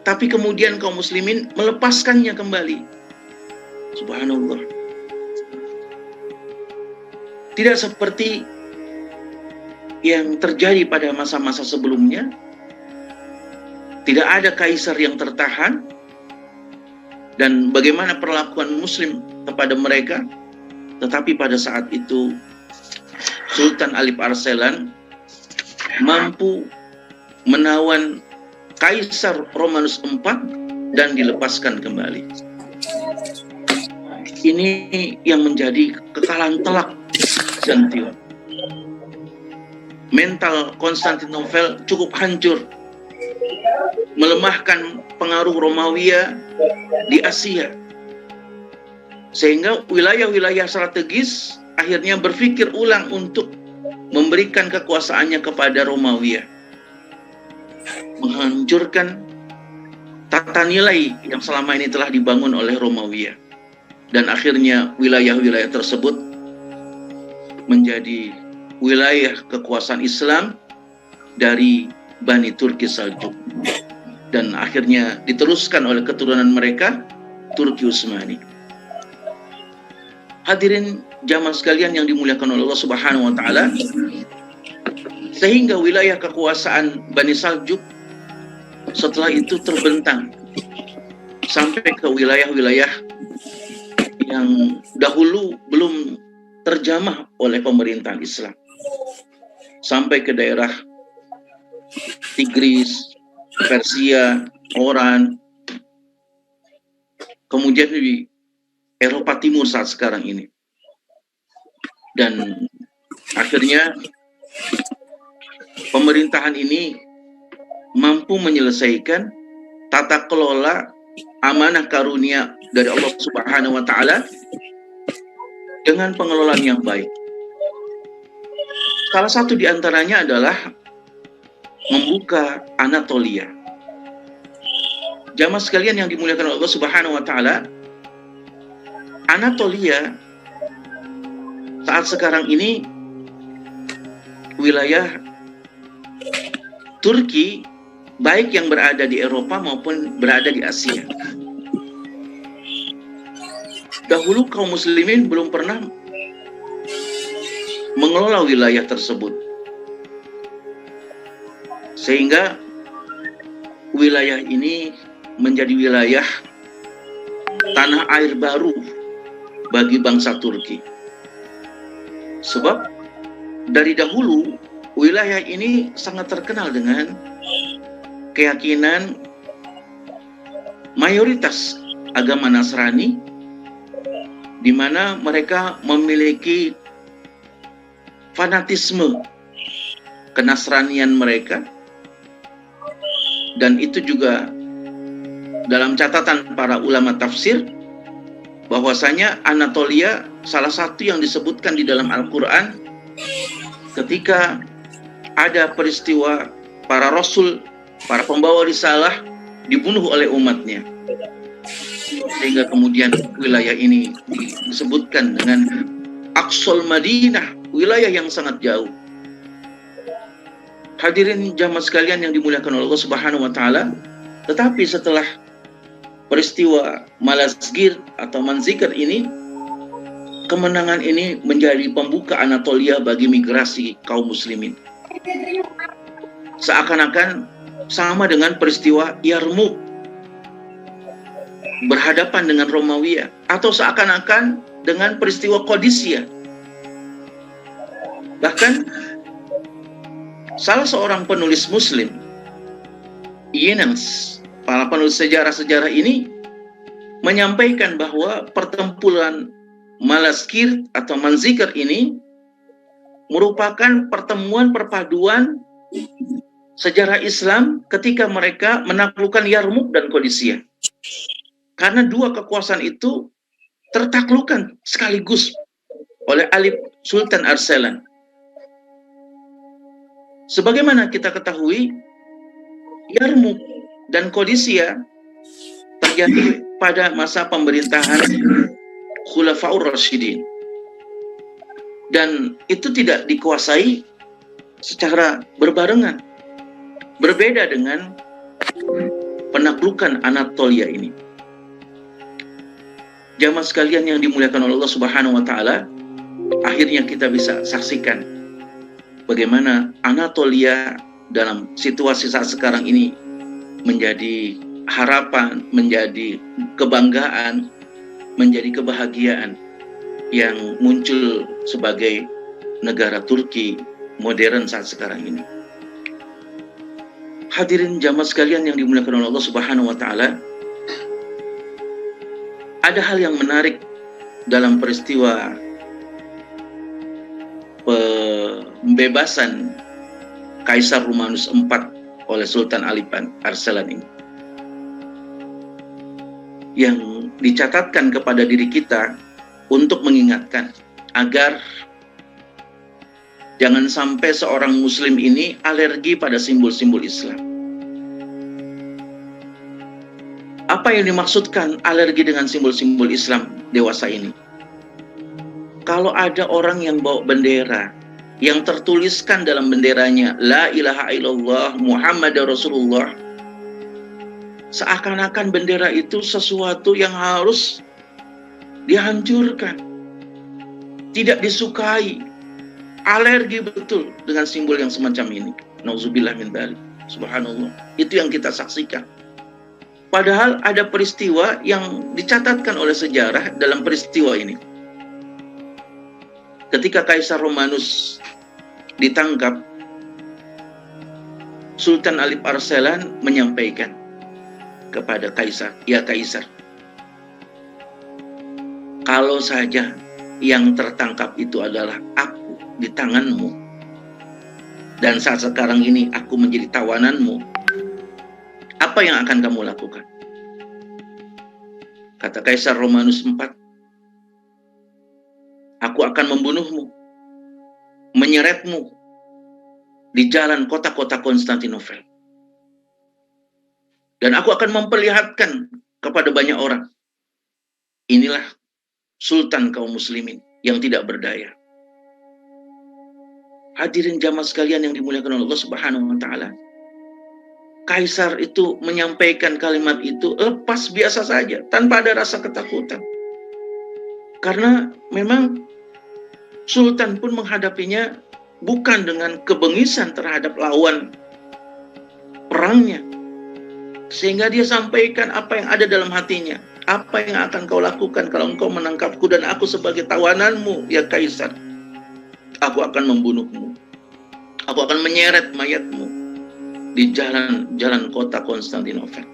Tapi kemudian kaum muslimin melepaskannya kembali. Subhanallah. Tidak seperti yang terjadi pada masa-masa sebelumnya. Tidak ada kaisar yang tertahan. Dan bagaimana perlakuan muslim kepada mereka. Tetapi pada saat itu Sultan Alip Arselan mampu menawan Kaisar Romanus IV dan dilepaskan kembali. Ini yang menjadi kekalahan telak Bizantium. Mental Konstantinopel cukup hancur, melemahkan pengaruh Romawi di Asia, sehingga wilayah-wilayah strategis akhirnya berpikir ulang untuk memberikan kekuasaannya kepada Romawi, menghancurkan tata nilai yang selama ini telah dibangun oleh Romawi, dan akhirnya wilayah-wilayah tersebut menjadi wilayah kekuasaan Islam dari Bani Turki Saljuk, dan akhirnya diteruskan oleh keturunan mereka, Turki Utsmani. Hadirin jamaah sekalian yang dimuliakan oleh Allah Subhanahu wa Ta'ala, sehingga wilayah kekuasaan Bani Saljuk setelah itu terbentang sampai ke wilayah-wilayah yang dahulu belum terjamah oleh pemerintahan Islam, sampai ke daerah Tigris, Persia, Oran, kemudian di Eropa Timur saat sekarang ini. Dan akhirnya pemerintahan ini mampu menyelesaikan tata kelola amanah karunia dari Allah Subhanahu wa Ta'ala dengan pengelolaan yang baik. Salah satu di antaranya adalah membuka Anatolia. Jamaah sekalian yang dimuliakan oleh Allah Subhanahu wa Ta'ala, Anatolia saat sekarang ini wilayah Turki, baik yang berada di Eropa maupun berada di Asia. Dahulu kaum muslimin belum pernah mengelola wilayah tersebut, sehingga wilayah ini menjadi wilayah tanah air baru bagi bangsa Turki. Sebab dari dahulu wilayah ini sangat terkenal dengan keyakinan mayoritas agama Nasrani, di mana mereka memiliki fanatisme kenasranian mereka, dan itu juga dalam catatan para ulama tafsir bahwasanya Anatolia salah satu yang disebutkan di dalam Al-Quran ketika ada peristiwa para rasul, para pembawa risalah dibunuh oleh umatnya, sehingga kemudian wilayah ini disebutkan dengan Aqsal Madinah, wilayah yang sangat jauh. Hadirin jamaah sekalian yang dimuliakan oleh Allah Subhanahu wa taala, tetapi setelah peristiwa Malazgirt atau Manzikert ini, kemenangan ini menjadi pembuka Anatolia bagi migrasi kaum muslimin. Seakan-akan sama dengan peristiwa Yarmouk berhadapan dengan Romawi, atau seakan-akan dengan peristiwa Qadisiyah. Bahkan salah seorang penulis Muslim, Yenens, para penulis sejarah-sejarah ini menyampaikan bahwa pertempuran Malazgirt atau Manzikert ini merupakan pertemuan perpaduan sejarah Islam ketika mereka menaklukkan Yarmouk dan Qadisiyah. Karena dua kekuasaan itu tertaklukkan sekaligus oleh Alip Sultan Arselan. Sebagaimana kita ketahui, Yarmouk dan Qadisiyah terjadi pada masa pemerintahan Khulafaur Rasyidin. Dan itu tidak dikuasai secara berbarengan. Berbeda dengan penaklukan Anatolia ini. Jamaah sekalian yang dimuliakan oleh Allah Subhanahu wa taala, akhirnya kita bisa saksikan bagaimana Anatolia dalam situasi saat sekarang ini menjadi harapan, menjadi kebanggaan, menjadi kebahagiaan yang muncul sebagai negara Turki modern saat sekarang ini. Hadirin jamaah sekalian yang dimuliakan oleh Allah Subhanahu wa taala, ada hal yang menarik dalam peristiwa pembebasan Kaisar Romanus IV oleh Sultan Alip Arselan ini, yang dicatatkan kepada diri kita untuk mengingatkan agar jangan sampai seorang muslim ini alergi pada simbol-simbol Islam. Apa yang dimaksudkan alergi dengan simbol-simbol Islam dewasa ini? Kalau ada orang yang bawa bendera yang tertuliskan dalam benderanya La ilaha illallah Muhammadar Rasulullah, seakan-akan bendera itu sesuatu yang harus dihancurkan, tidak disukai, alergi betul dengan simbol yang semacam ini. Nauzubillah min dzalik. Subhanallah. Itu yang kita saksikan. Padahal ada peristiwa yang dicatatkan oleh sejarah dalam peristiwa ini. Ketika Kaisar Romanus ditangkap, Sultan Alip Arselan menyampaikan kepada Kaisar, "Ya Kaisar, kalau saja yang tertangkap itu adalah aku di tanganmu, dan saat sekarang ini aku menjadi tawananmu, apa yang akan kamu lakukan?" Kata Kaisar Romanus IV, "Aku akan membunuhmu, menyeretmu di jalan kota-kota Konstantinopel. Dan aku akan memperlihatkan kepada banyak orang, inilah Sultan kaum muslimin yang tidak berdaya." Hadirin jamaah sekalian yang dimuliakan oleh Allah Subhanahu wa taala, Kaisar itu menyampaikan kalimat itu lepas biasa saja, tanpa ada rasa ketakutan. Karena memang Sultan pun menghadapinya bukan dengan kebengisan terhadap lawan perangnya, sehingga dia sampaikan apa yang ada dalam hatinya. "Apa yang akan kau lakukan kalau engkau menangkapku dan aku sebagai tawananmu, ya Kaisar? Aku akan membunuhmu. Aku akan menyeret mayatmu di jalan-jalan kota Konstantinopel.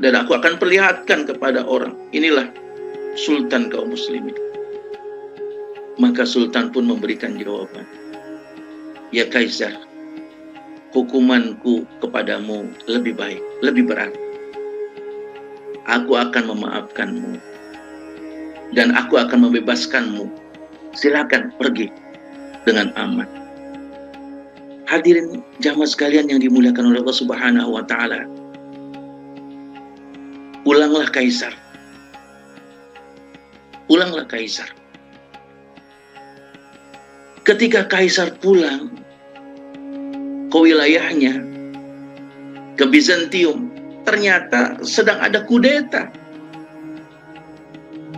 Dan aku akan perlihatkan kepada orang, inilah Sultan kaum muslimin." Maka Sultan pun memberikan jawaban, "Ya Kaisar, hukumanku kepadamu lebih baik, lebih berat. Aku akan memaafkanmu dan aku akan membebaskanmu. Silakan pergi dengan aman. Hadirin jamaah sekalian yang dimuliakan oleh Allah Subhanahu wa taala. Pulanglah Kaisar. Pulanglah Kaisar. Ketika Kaisar pulang ke wilayahnya, ke Bizantium, ternyata sedang ada kudeta.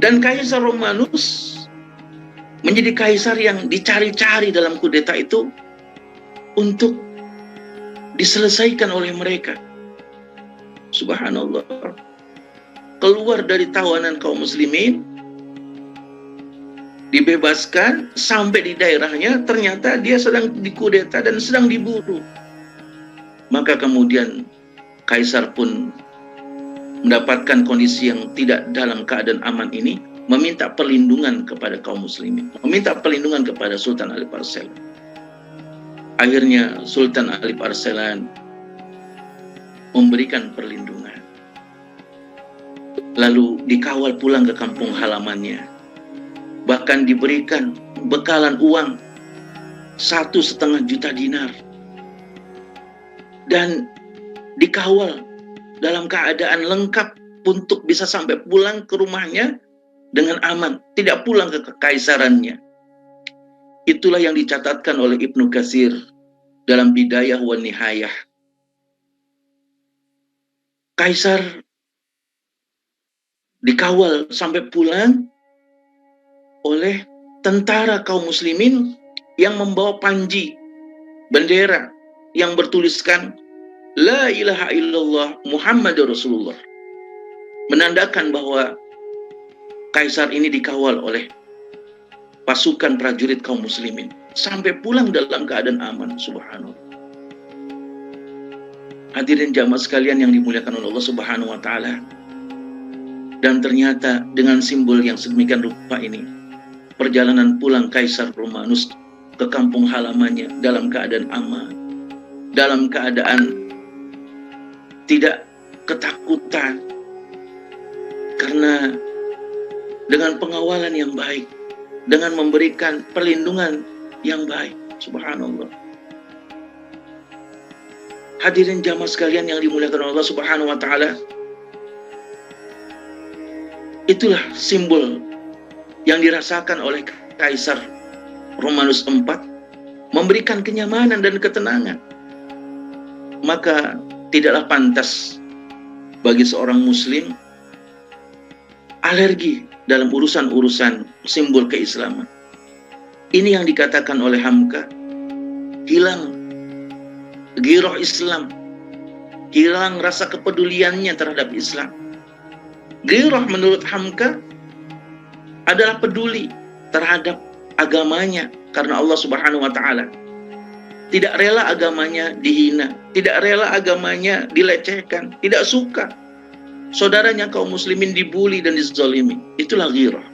Dan Kaisar Romanus menjadi kaisar yang dicari-cari dalam kudeta itu untuk diselesaikan oleh mereka. Subhanallah. Keluar dari tawanan kaum muslimin, dibebaskan, sampai di daerahnya ternyata dia sedang dikudeta dan sedang diburu. Maka kemudian Kaisar pun mendapatkan kondisi yang tidak dalam keadaan aman ini, meminta perlindungan kepada kaum muslimin, meminta perlindungan kepada Sultan Alip Arslan. Akhirnya Sultan Alip Arslan memberikan perlindungan, lalu dikawal pulang ke kampung halamannya, bahkan diberikan bekalan uang 1,5 juta dinar, dan dikawal dalam keadaan lengkap untuk bisa sampai pulang ke rumahnya dengan aman, tidak pulang ke kekaisarannya. Itulah yang dicatatkan oleh Ibnu Katsir dalam Bidayah wa Nihayah. Kaisar dikawal sampai pulang oleh tentara kaum muslimin yang membawa panji, bendera yang bertuliskan La ilaha illallah Muhammadur Rasulullah, menandakan bahwa Kaisar ini dikawal oleh pasukan prajurit kaum muslimin sampai pulang dalam keadaan aman. Subhanallah. Hadirin jamaah sekalian yang dimuliakan oleh Allah Subhanahu wa taala. Dan ternyata dengan simbol yang sedemikian rupa ini, perjalanan pulang Kaisar Romanus ke kampung halamannya dalam keadaan aman, dalam keadaan tidak ketakutan, karena dengan pengawalan yang baik, dengan memberikan perlindungan yang baik. Subhanallah. Hadirin jamaah sekalian yang dimuliakan Allah Subhanahu wa taala, itulah simbol yang dirasakan oleh Kaisar Romanus IV, memberikan kenyamanan dan ketenangan. Maka tidaklah pantas bagi seorang muslim alergi dalam urusan-urusan simbol keislaman. Ini yang dikatakan oleh Hamka, hilang ghirah Islam, hilang rasa kepeduliannya terhadap Islam. Ghirah menurut Hamka adalah peduli terhadap agamanya karena Allah Subhanahu wa taala. Tidak rela agamanya dihina, tidak rela agamanya dilecehkan, tidak suka saudaranya kaum muslimin dibuli dan dizalimi. Itulah ghirah.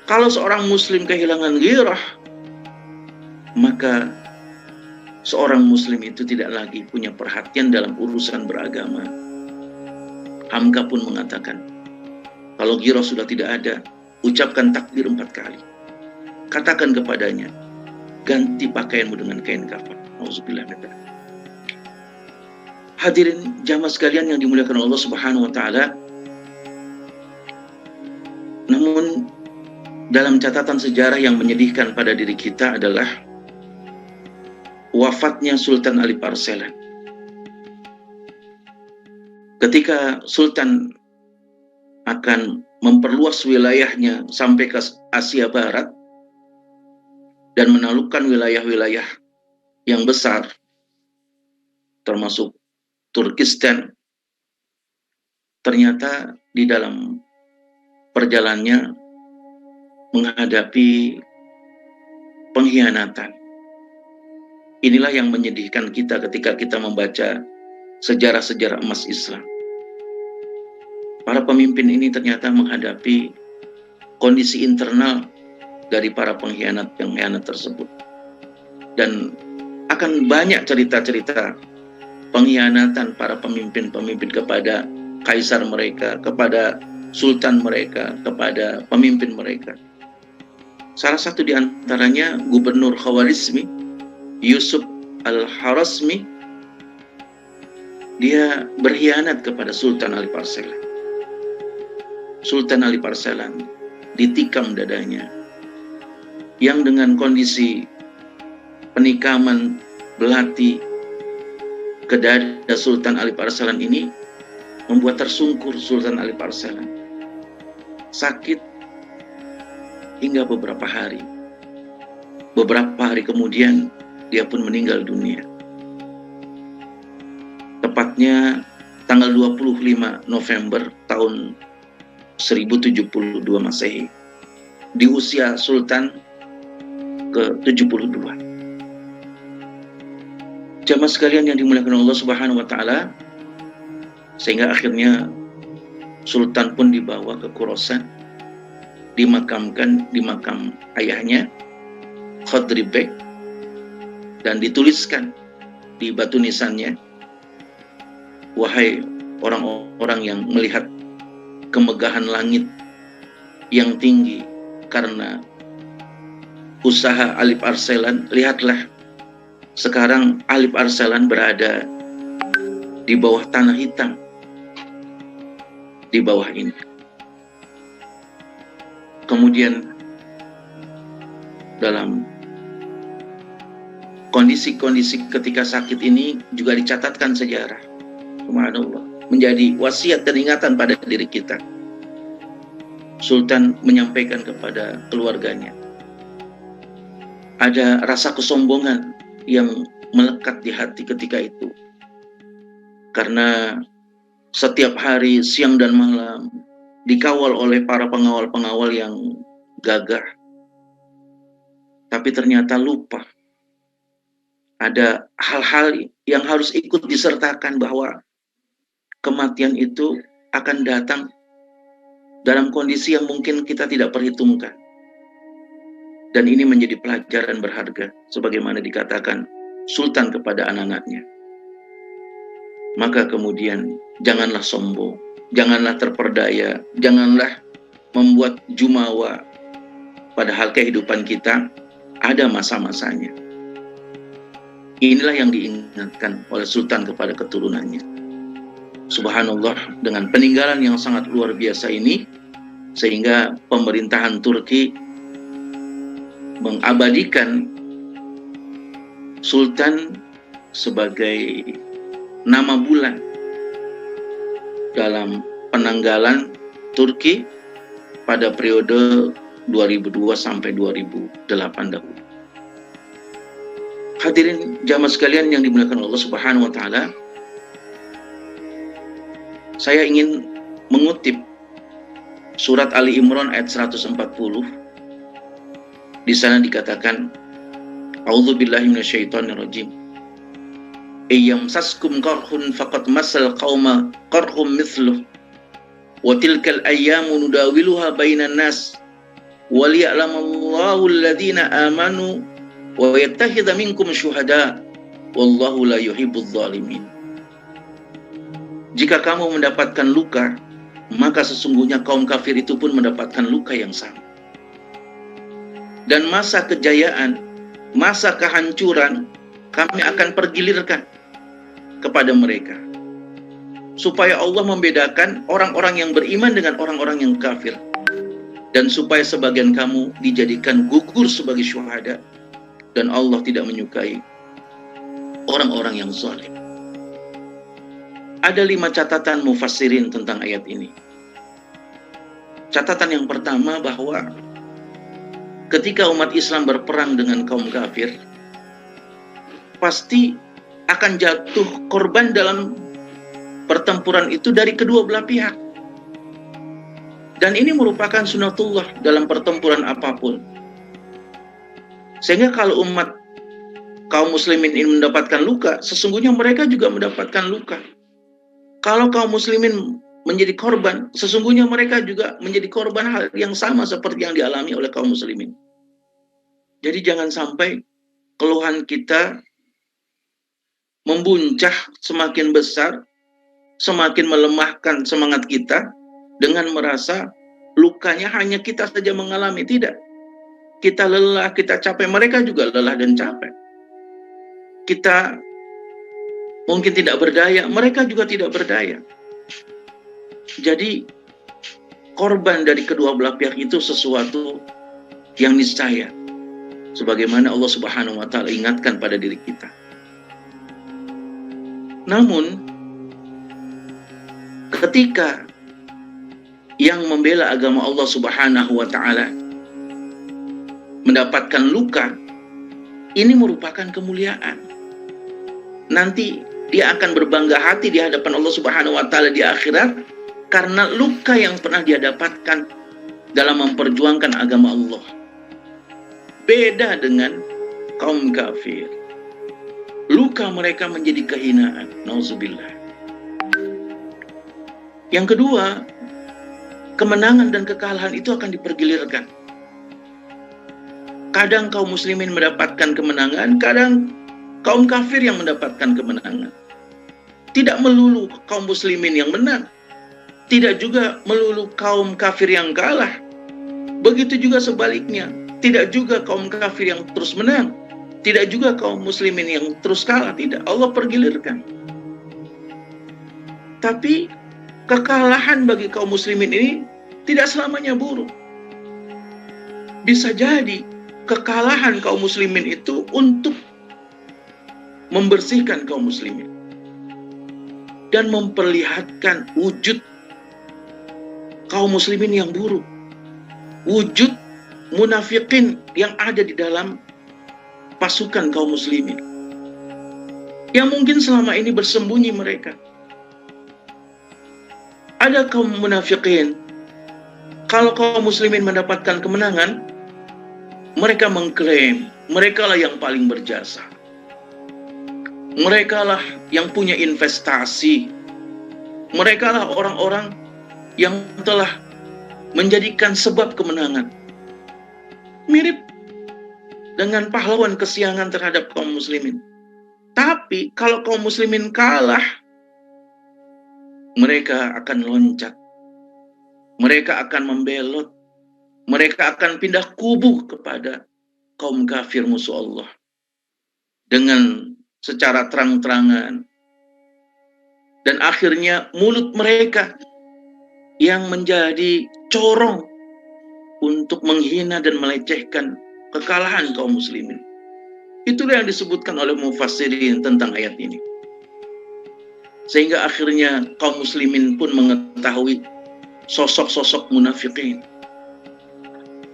Kalau seorang muslim kehilangan ghirah, maka seorang muslim itu tidak lagi punya perhatian dalam urusan beragama. Hamka pun mengatakan, kalau ghirah sudah tidak ada, ucapkan takbir 4 kali. Katakan kepadanya, ganti pakaianmu dengan kain kafan. Auzubillah min dzalik. Hadirin jamaah sekalian yang dimuliakan Allah Subhanahu wa taala. Namun dalam catatan sejarah yang menyedihkan pada diri kita adalah wafatnya Sultan Alip Arslan. Ketika Sultan akan memperluas wilayahnya sampai ke Asia Barat dan menaklukkan wilayah-wilayah yang besar, termasuk Turkistan, ternyata di dalam perjalanannya menghadapi pengkhianatan. Inilah yang menyedihkan kita ketika kita membaca sejarah-sejarah emas Islam. Para pemimpin ini ternyata menghadapi kondisi internal dari para pengkhianat tersebut. Dan akan banyak cerita-cerita pengkhianatan para pemimpin-pemimpin kepada kaisar mereka, kepada sultan mereka, kepada pemimpin mereka. Salah satu di antaranya Gubernur Khawarizmi, Yusuf Al-Harazmi, dia berkhianat kepada Sultan Ali Parselan. Sultan Ali Parselan ditikam dadanya, yang dengan kondisi penikaman belati ke dada Sultan Ali Parselan ini membuat tersungkur Sultan Ali Parselan. Sakit hingga beberapa hari. Beberapa hari kemudian dia pun meninggal dunia. Tepatnya tanggal 25 November tahun 1072 Masehi, di usia Sultan ke-72. Jamaah sekalian yang dimuliakan Allah Subhanahu wa taala, sehingga akhirnya Sultan pun dibawa ke Khorasan, dimakamkan di makam ayahnya Khadri Bek, dan dituliskan di batu nisannya, wahai orang-orang yang melihat kemegahan langit yang tinggi karena usaha Alip Arselan, lihatlah sekarang Alip Arselan berada di bawah tanah hitam, di bawah ini. Kemudian dalam kondisi-kondisi ketika sakit ini juga dicatatkan sejarah, subhanallah, menjadi wasiat dan ingatan pada diri kita. Sultan menyampaikan kepada keluarganya, ada rasa kesombongan yang melekat di hati ketika itu, karena setiap hari siang dan malam dikawal oleh para pengawal-pengawal yang gagah, tapi ternyata lupa ada hal-hal yang harus ikut disertakan, bahwa kematian itu akan datang dalam kondisi yang mungkin kita tidak perhitungkan. Dan ini menjadi pelajaran berharga, sebagaimana dikatakan Sultan kepada anak-anaknya. Maka kemudian janganlah sombong, janganlah terperdaya, janganlah membuat jumawa, padahal kehidupan kita ada masa-masanya. Inilah yang diingatkan oleh Sultan kepada keturunannya. Subhanallah, dengan peninggalan yang sangat luar biasa ini, sehingga pemerintahan Turki mengabadikan Sultan sebagai nama bulan dalam penanggalan Turki pada periode 2002 sampai 2008 dahulu. Hadirin jamaah sekalian yang dimuliakan Allah Subhanahu wa taala, saya ingin mengutip surat Ali Imran ayat 140. Di sana dikatakan, A'udzubillahi minasyaitonirrajim. Ayyamsaskum qarhun faqad masal qauma qarhum mithluh wa tilkal ayyamu nudawiluha bainan nas wa liya'lamallahu alladhina amanu wa yattakhidha minkum syuhada wallahu la yuhibbudz zalimin. Jika kamu mendapatkan luka, maka sesungguhnya kaum kafir itu pun mendapatkan luka yang sama. Dan masa kejayaan, masa kehancuran kami akan pergilirkan kepada mereka, supaya Allah membedakan orang-orang yang beriman dengan orang-orang yang kafir, dan supaya sebagian kamu dijadikan gugur sebagai syuhada, dan Allah tidak menyukai orang-orang yang zalim. Ada 5 catatan mufassirin tentang ayat ini. Catatan yang pertama, bahwa ketika umat Islam berperang dengan kaum kafir, pasti akan jatuh korban dalam pertempuran itu dari kedua belah pihak. Dan ini merupakan sunatullah dalam pertempuran apapun. Sehingga kalau umat kaum muslimin ini mendapatkan luka, sesungguhnya mereka juga mendapatkan luka. Kalau kaum muslimin menjadi korban, sesungguhnya mereka juga menjadi korban hal yang sama seperti yang dialami oleh kaum muslimin. Jadi jangan sampai keluhan kita membuncah semakin besar, semakin melemahkan semangat kita dengan merasa lukanya hanya kita saja mengalami. Tidak. kita lelah, kita capek, mereka juga lelah dan capek. Kita mungkin tidak berdaya, mereka juga tidak berdaya. Jadi korban dari kedua belah pihak itu sesuatu yang niscaya, sebagaimana Allah Subhanahu wa Ta'ala ingatkan pada diri kita. Namun ketika yang membela agama Allah Subhanahu wa Ta'ala mendapatkan luka, ini merupakan kemuliaan. Nanti dia akan berbangga hati di hadapan Allah Subhanahu wa Ta'ala di akhirat karena luka yang pernah dia dapatkan dalam memperjuangkan agama Allah. Beda dengan kaum kafir. Luka mereka menjadi kehinaan. Nauzubillah. Yang kedua, kemenangan dan kekalahan itu akan dipergilirkan. Kadang kaum muslimin mendapatkan kemenangan, kadang kaum kafir yang mendapatkan kemenangan. Tidak melulu kaum muslimin yang menang, tidak juga melulu kaum kafir yang kalah. Begitu juga sebaliknya, tidak juga kaum kafir yang terus menang, tidak juga kaum muslimin yang terus kalah. Tidak, Allah pergilirkan. Tapi kekalahan bagi kaum muslimin ini tidak selamanya buruk. Bisa jadi kekalahan kaum muslimin itu untuk membersihkan kaum muslimin dan memperlihatkan wujud kaum muslimin yang buruk, wujud munafikin yang ada di dalam pasukan kaum muslimin, yang mungkin selama ini bersembunyi mereka. Ada kaum munafikin, kalau kaum muslimin mendapatkan kemenangan, mereka mengklaim mereka lah yang paling berjasa, mereka lah yang punya investasi, mereka lah orang-orang yang telah menjadikan sebab kemenangan. Mirip dengan pahlawan kesiangan terhadap kaum muslimin. Tapi kalau kaum muslimin kalah, mereka akan loncat, mereka akan membelot, mereka akan pindah kubu kepada kaum kafir musuh Allah dengan secara terang-terangan. Dan akhirnya mulut mereka yang menjadi corong untuk menghina dan melecehkan kekalahan kaum muslimin. Itulah yang disebutkan oleh mufassirin tentang ayat ini. Sehingga akhirnya kaum muslimin pun mengetahui sosok-sosok munafikin.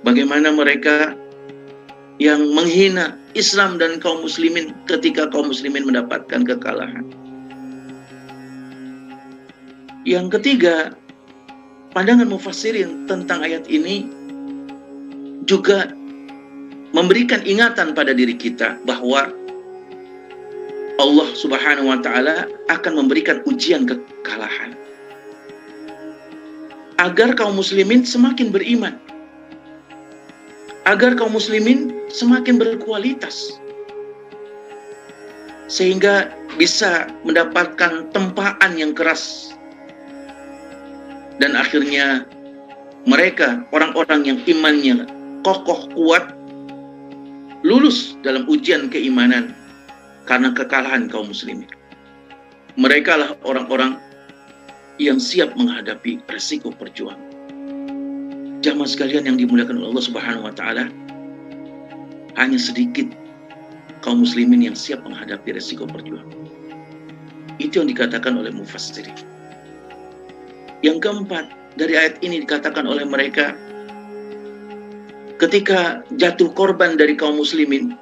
Bagaimana mereka yang menghina Islam dan kaum muslimin ketika kaum muslimin mendapatkan kekalahan. Yang ketiga, pandangan mufassirin tentang ayat ini juga memberikan ingatan pada diri kita bahwa Allah Subhanahu wa Ta'ala akan memberikan ujian kekalahan agar kaum muslimin semakin beriman, agar kaum muslimin semakin berkualitas, sehingga bisa mendapatkan tempaan yang keras. Dan akhirnya mereka, orang-orang yang imannya kokoh kuat, lulus dalam ujian keimanan karena kekalahan kaum muslimin. Mereka lah orang-orang yang siap menghadapi resiko perjuangan. Jamaah sekalian yang dimuliakan oleh Allah Subhanahu wa Ta'ala, hanya sedikit kaum muslimin yang siap menghadapi resiko perjuangan. Itu yang dikatakan oleh mufassirin. Yang keempat, dari ayat ini dikatakan oleh mereka, ketika jatuh korban dari kaum muslimin,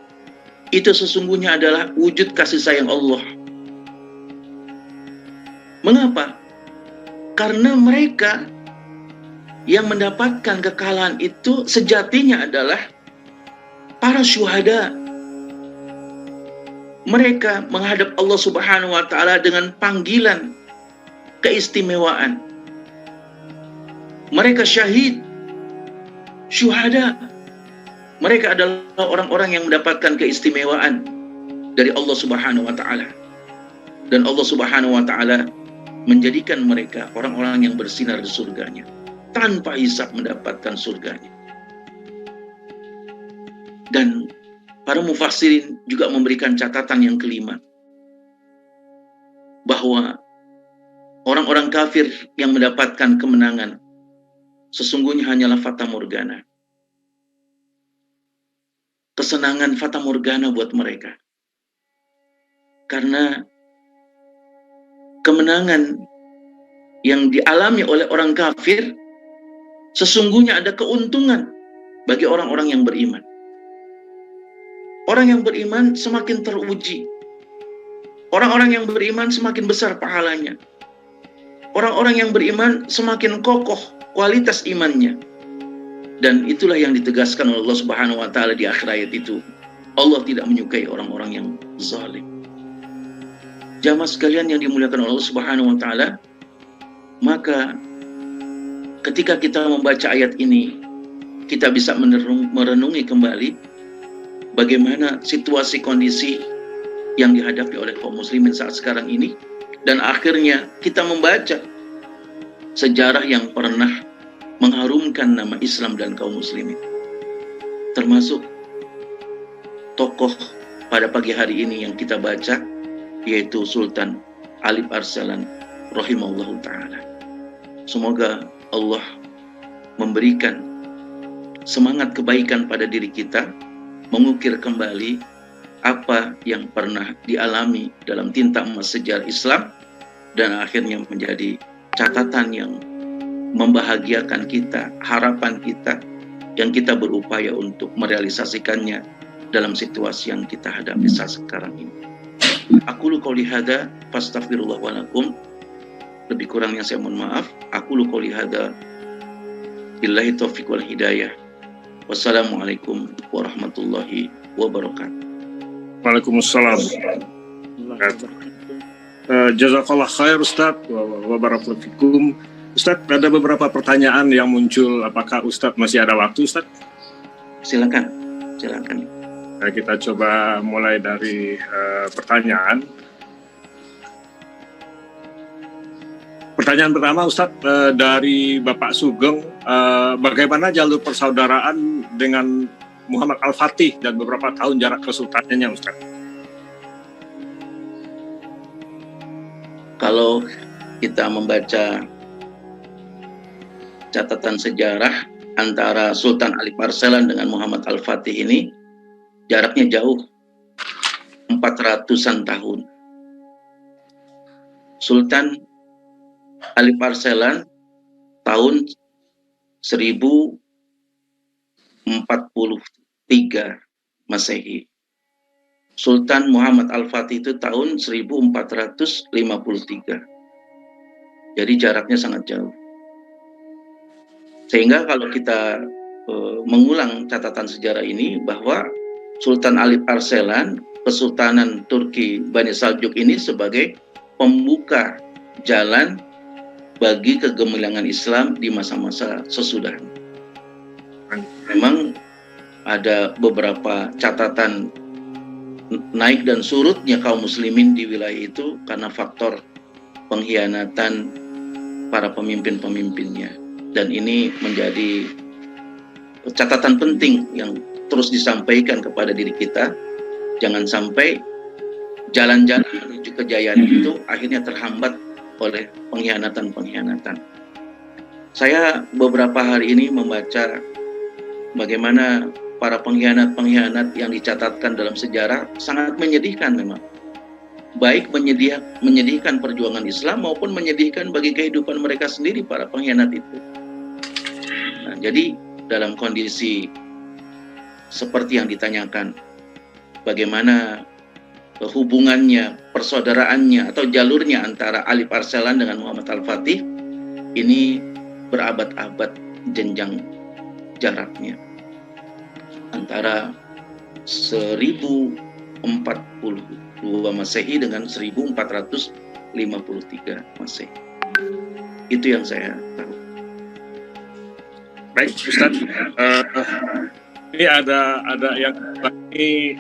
itu sesungguhnya adalah wujud kasih sayang Allah. Mengapa? Karena mereka yang mendapatkan kekalahan itu sejatinya adalah para syuhada. Mereka menghadap Allah Subhanahu wa Ta'ala dengan panggilan keistimewaan. Mereka syahid, syuhada. Mereka adalah orang-orang yang mendapatkan keistimewaan dari Allah Subhanahu wa Ta'ala. Dan Allah Subhanahu wa Ta'ala menjadikan mereka orang-orang yang bersinar di surganya, tanpa hisab mendapatkan surganya. Dan para mufassirin juga memberikan catatan yang kelima, bahwa orang-orang kafir yang mendapatkan kemenangan sesungguhnya hanyalah fata morgana. Kesenangan fata morgana buat mereka. Karena kemenangan yang dialami oleh orang kafir sesungguhnya ada keuntungan bagi orang-orang yang beriman. Orang yang beriman semakin teruji. Orang-orang yang beriman semakin besar pahalanya. Orang-orang yang beriman semakin kokoh kualitas imannya. Dan itulah yang ditegaskan oleh Allah Subhanahu wa taala di akhir ayat itu. Allah tidak menyukai orang-orang yang zalim. Jamaah sekalian yang dimuliakan oleh Allah Subhanahu wa taala, maka ketika kita membaca ayat ini, kita bisa merenungi kembali bagaimana situasi kondisi yang dihadapi oleh kaum muslimin saat sekarang ini, dan akhirnya kita membaca sejarah yang pernah mengharumkan nama Islam dan kaum muslimin, termasuk tokoh pada pagi hari ini yang kita baca, yaitu Sultan Alip Arsalan rahimahullahu ta'ala. Semoga Allah memberikan semangat kebaikan pada diri kita, mengukir kembali apa yang pernah dialami dalam tinta emas sejarah Islam, dan akhirnya menjadi catatan yang membahagiakan kita, harapan kita, yang kita berupaya untuk merealisasikannya dalam situasi yang kita hadapi saat sekarang ini. Aqulu qouli hadza fastaghfirullah wa lakum. Lebih kurangnya saya mohon maaf. Aqulu qouli hadza, billahi taufiq wal hidayah. Wassalamualaikum warahmatullahi wabarakatuh. Waalaikumsalam. Jazakallah khair Ustaz wa barakallahu fikum. Ustaz, ada beberapa pertanyaan yang muncul. Apakah Ustaz masih ada waktu, Ustaz? Silakan. Nah, kita coba mulai dari pertanyaan. Pertanyaan pertama, Ustaz, dari Bapak Sugeng, bagaimana jalur persaudaraan dengan Muhammad Al-Fatih dan beberapa tahun jarak kesultanannya, Ustaz? Kalau kita membaca catatan sejarah antara Sultan Alip Arsalan dengan Muhammad Al-Fatih ini, jaraknya jauh, 400-an tahun. Sultan Alip Arsalan tahun 1043 Masehi. Sultan Muhammad Al-Fatih itu tahun 1453. Jadi jaraknya sangat jauh. Sehingga kalau kita mengulang catatan sejarah ini, bahwa Sultan Alip Arsalan, Kesultanan Turki Bani Saljuk ini sebagai pembuka jalan bagi kegemilangan Islam di masa-masa sesudahnya. Memang ada beberapa catatan naik dan surutnya kaum muslimin di wilayah itu karena faktor pengkhianatan para pemimpin-pemimpinnya. Dan ini menjadi catatan penting yang terus disampaikan kepada diri kita. Jangan sampai jalan-jalan menuju kejayaan itu akhirnya terhambat oleh pengkhianatan-pengkhianatan. Saya beberapa hari ini membaca bagaimana para pengkhianat-pengkhianat yang dicatatkan dalam sejarah sangat menyedihkan memang. Baik menyedihkan perjuangan Islam maupun menyedihkan bagi kehidupan mereka sendiri, para pengkhianat itu. Nah, jadi dalam kondisi seperti yang ditanyakan, bagaimana hubungannya, persaudaraannya atau jalurnya antara Alip Arsalan dengan Muhammad Al-Fatih, ini berabad-abad jenjang jaraknya. Antara 1042 Masehi dengan 1453 Masehi. Itu yang saya tahu. Baik, Ustaz. Ini ada yang ini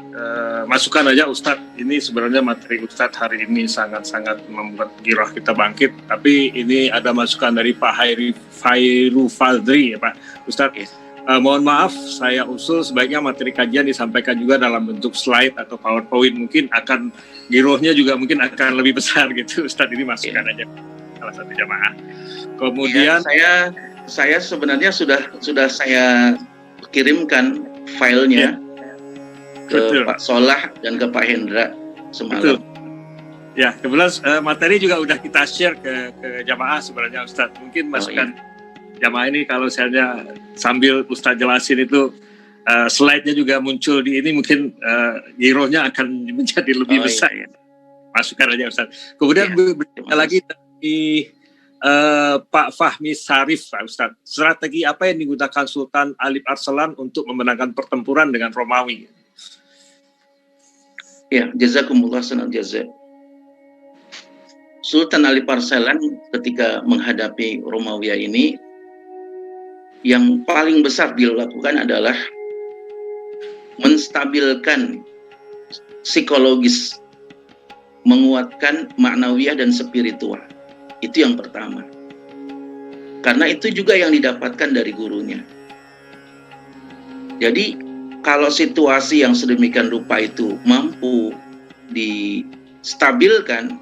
masukan aja, Ustaz. Ini sebenarnya materi Ustaz hari ini sangat-sangat membuat girah kita bangkit. Tapi ini ada masukan dari Pak Hairu Fadri, ya Pak Ustaz. Mohon maaf, saya usul sebaiknya materi kajian disampaikan juga dalam bentuk slide atau PowerPoint, mungkin akan girohnya juga mungkin akan lebih besar gitu. Ustadz, ini masukkan aja salah satu jamaah. Kemudian saya sebenarnya sudah saya kirimkan filenya ke betul. Pak Solah dan ke Pak Hendra semalam. Betul. Ya, kebetulan materi juga udah kita share ke jamaah sebenarnya Ustadz. Mungkin masukkan jamaah ini kalau misalnya sambil Ustadz jelasin itu slide-nya juga muncul di ini, mungkin girohnya akan menjadi lebih besar. Iya. Masukkan aja Ustadz. Kemudian berikutnya lagi dari Pak Fahmi Sarif, Pak Ustadz. Strategi apa yang digunakan Sultan Alip Arsalan untuk memenangkan pertempuran dengan Romawi? Ya, jazakumullah sanal jazak. Sultan Alip Arsalan ketika menghadapi Romawi ini, yang paling besar dilakukan adalah menstabilkan psikologis, menguatkan maknawiyah dan spiritual. Itu yang pertama. Karena itu juga yang didapatkan dari gurunya. Jadi kalau situasi yang sedemikian rupa itu mampu distabilkan,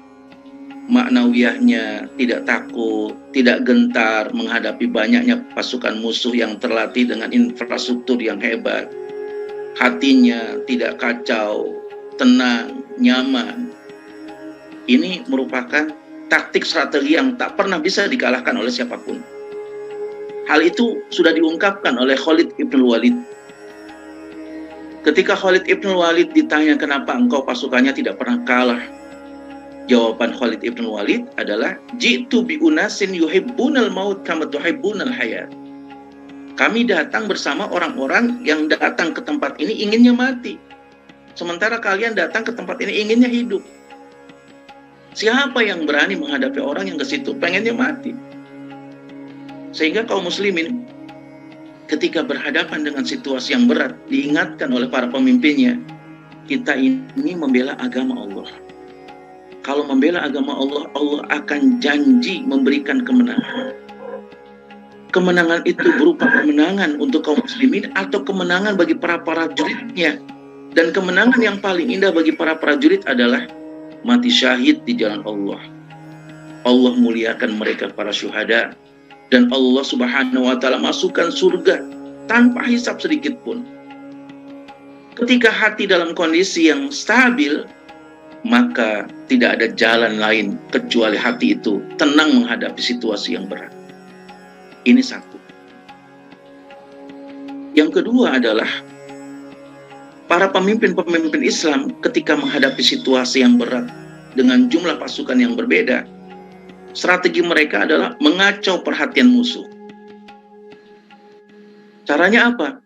maknawiyahnya tidak takut, tidak gentar menghadapi banyaknya pasukan musuh yang terlatih dengan infrastruktur yang hebat. Hatinya tidak kacau, tenang, nyaman. Ini merupakan taktik strategi yang tak pernah bisa dikalahkan oleh siapapun. Hal itu sudah diungkapkan oleh Khalid ibn Walid. Ketika Khalid ibn Walid ditanya kenapa engkau pasukannya tidak pernah kalah, jawaban Khalid ibn Walid adalah jitu bi unasin yuhibbunal maut kama tuhibbunal hayat. Kami datang bersama orang-orang yang datang ke tempat ini inginnya mati, sementara kalian datang ke tempat ini inginnya hidup. Siapa yang berani menghadapi orang yang ke situ pengennya mati? Sehingga kaum muslimin ketika berhadapan dengan situasi yang berat diingatkan oleh para pemimpinnya, kita ini membela agama Allah. Kalau membela agama Allah, Allah akan janji memberikan kemenangan. Kemenangan itu berupa kemenangan untuk kaum muslimin atau kemenangan bagi para prajuritnya. Dan kemenangan yang paling indah bagi para prajurit adalah mati syahid di jalan Allah. Allah muliakan mereka para syuhada. Dan Allah subhanahu wa ta'ala masukkan surga tanpa hisab sedikit pun. Ketika hati dalam kondisi yang stabil, maka tidak ada jalan lain kecuali hati itu tenang menghadapi situasi yang berat. Ini satu. Yang kedua adalah para pemimpin-pemimpin Islam ketika menghadapi situasi yang berat dengan jumlah pasukan yang berbeda, strategi mereka adalah mengacau perhatian musuh. Caranya apa?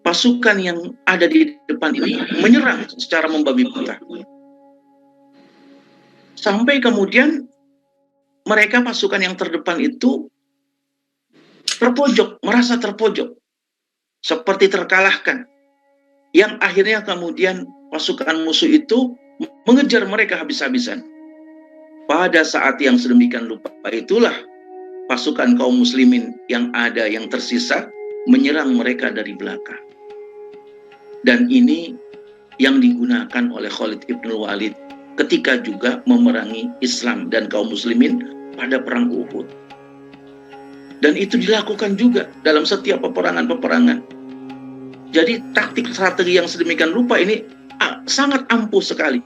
Pasukan yang ada di depan ini menyerang secara membabi buta. Sampai kemudian mereka pasukan yang terdepan itu terpojok, merasa terpojok, seperti terkalahkan. Yang akhirnya kemudian pasukan musuh itu mengejar mereka habis-habisan. Pada saat yang sedemikian rupa itulah pasukan kaum muslimin yang ada yang tersisa menyerang mereka dari belakang. Dan ini yang digunakan oleh Khalid ibn Walid ketika juga memerangi Islam dan kaum muslimin pada perang Uhud. Dan itu dilakukan juga dalam setiap peperangan-peperangan. Jadi taktik strategi yang sedemikian rupa ini sangat ampuh sekali.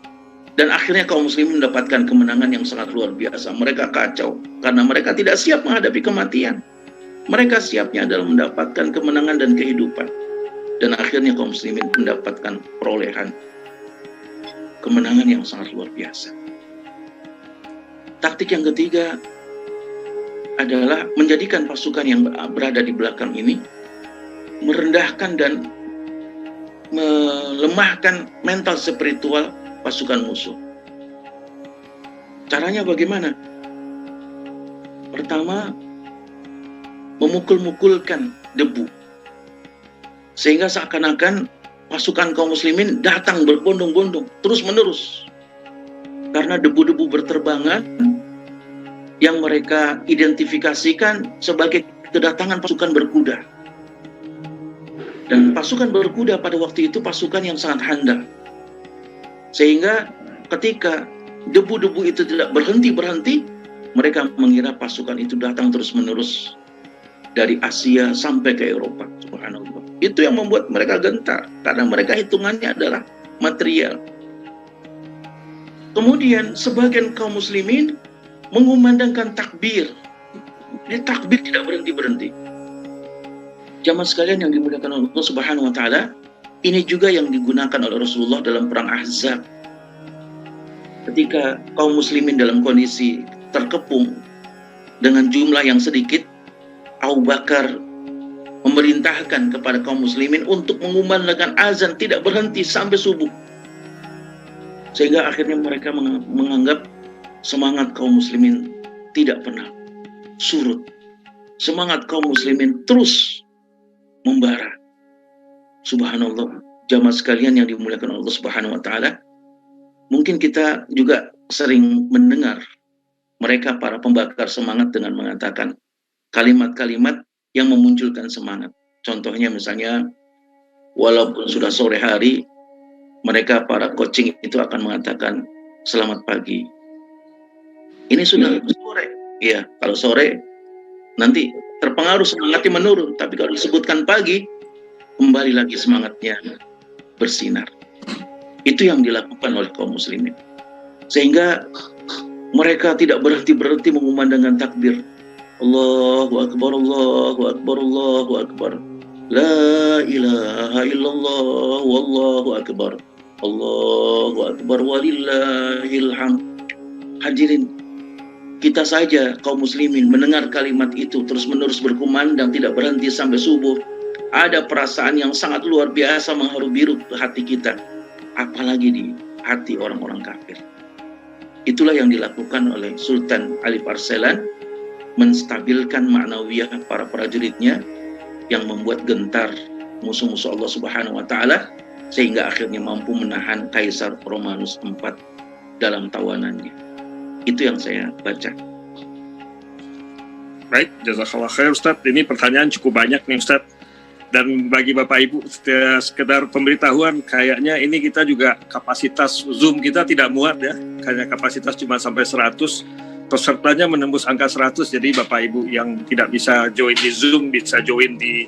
Dan akhirnya kaum muslimin mendapatkan kemenangan yang sangat luar biasa. Mereka kacau karena mereka tidak siap menghadapi kematian. Mereka siapnya adalah mendapatkan kemenangan dan kehidupan. Dan akhirnya kaum muslimin mendapatkan perolehan kemenangan yang sangat luar biasa. Taktik yang ketiga adalah menjadikan pasukan yang berada di belakang ini merendahkan dan melemahkan mental spiritual pasukan musuh. Caranya bagaimana? Pertama, memukul-mukulkan debu. Sehingga seakan-akan pasukan kaum muslimin datang berbondong-bondong, terus-menerus. Karena debu-debu berterbangan yang mereka identifikasikan sebagai kedatangan pasukan berkuda. Dan pasukan berkuda pada waktu itu pasukan yang sangat handal. Sehingga ketika debu-debu itu tidak berhenti-berhenti, mereka mengira pasukan itu datang terus-menerus dari Asia sampai ke Eropa. Subhanallah. Itu yang membuat mereka gentar, karena mereka hitungannya adalah material. Kemudian sebagian kaum muslimin mengumandangkan takbir. Jadi takbir tidak berhenti-berhenti. Jamaah sekalian yang dimuliakan Allah Subhanahu wa taala, ini juga yang digunakan oleh Rasulullah dalam perang Ahzab. Ketika kaum muslimin dalam kondisi terkepung dengan jumlah yang sedikit, Abu Bakar memerintahkan kepada kaum muslimin untuk mengumandangkan azan tidak berhenti sampai subuh. Sehingga akhirnya mereka menganggap semangat kaum muslimin tidak pernah surut. Semangat kaum muslimin terus membara. Subhanallah, jamaah sekalian yang dimuliakan Allah Subhanahu wa taala, mungkin kita juga sering mendengar mereka para pembakar semangat dengan mengatakan kalimat-kalimat yang memunculkan semangat. Contohnya misalnya, walaupun sudah sore hari, mereka para coaching itu akan mengatakan selamat pagi. Ini sudah sore. Ya, kalau sore nanti terpengaruh semangatnya menurun, tapi kalau disebutkan pagi, kembali lagi semangatnya bersinar. Itu yang dilakukan oleh kaum muslimin. Sehingga mereka tidak berhenti-berhenti mengumandangkan takbir. Allahu Akbar, Allahu Akbar, Allahu Akbar. La ilaha illallah, wallahu akbar. Allahu Akbar, walillahil hamd. Hadirin, kita saja kaum muslimin mendengar kalimat itu terus-menerus berkumandang tidak berhenti sampai subuh, ada perasaan yang sangat luar biasa mengharu-biru hati kita, apalagi di hati orang-orang kafir. Itulah yang dilakukan oleh Sultan Alif Arselan, menstabilkan ma'nawiyah para prajuritnya yang membuat gentar musuh-musuh Allah Subhanahu wa taala, sehingga akhirnya mampu menahan Kaisar Romanus IV dalam tawanannya. Itu yang saya baca. Baik, jazakallah khair Ustaz. Ini pertanyaan cukup banyak nih Ustaz. Dan bagi Bapak Ibu, sekedar pemberitahuan, kayaknya ini kita juga kapasitas Zoom kita tidak muat ya. Hanya kapasitas cuma sampai 100. Pesertanya menembus angka 100. Jadi Bapak Ibu yang tidak bisa join di Zoom, bisa join di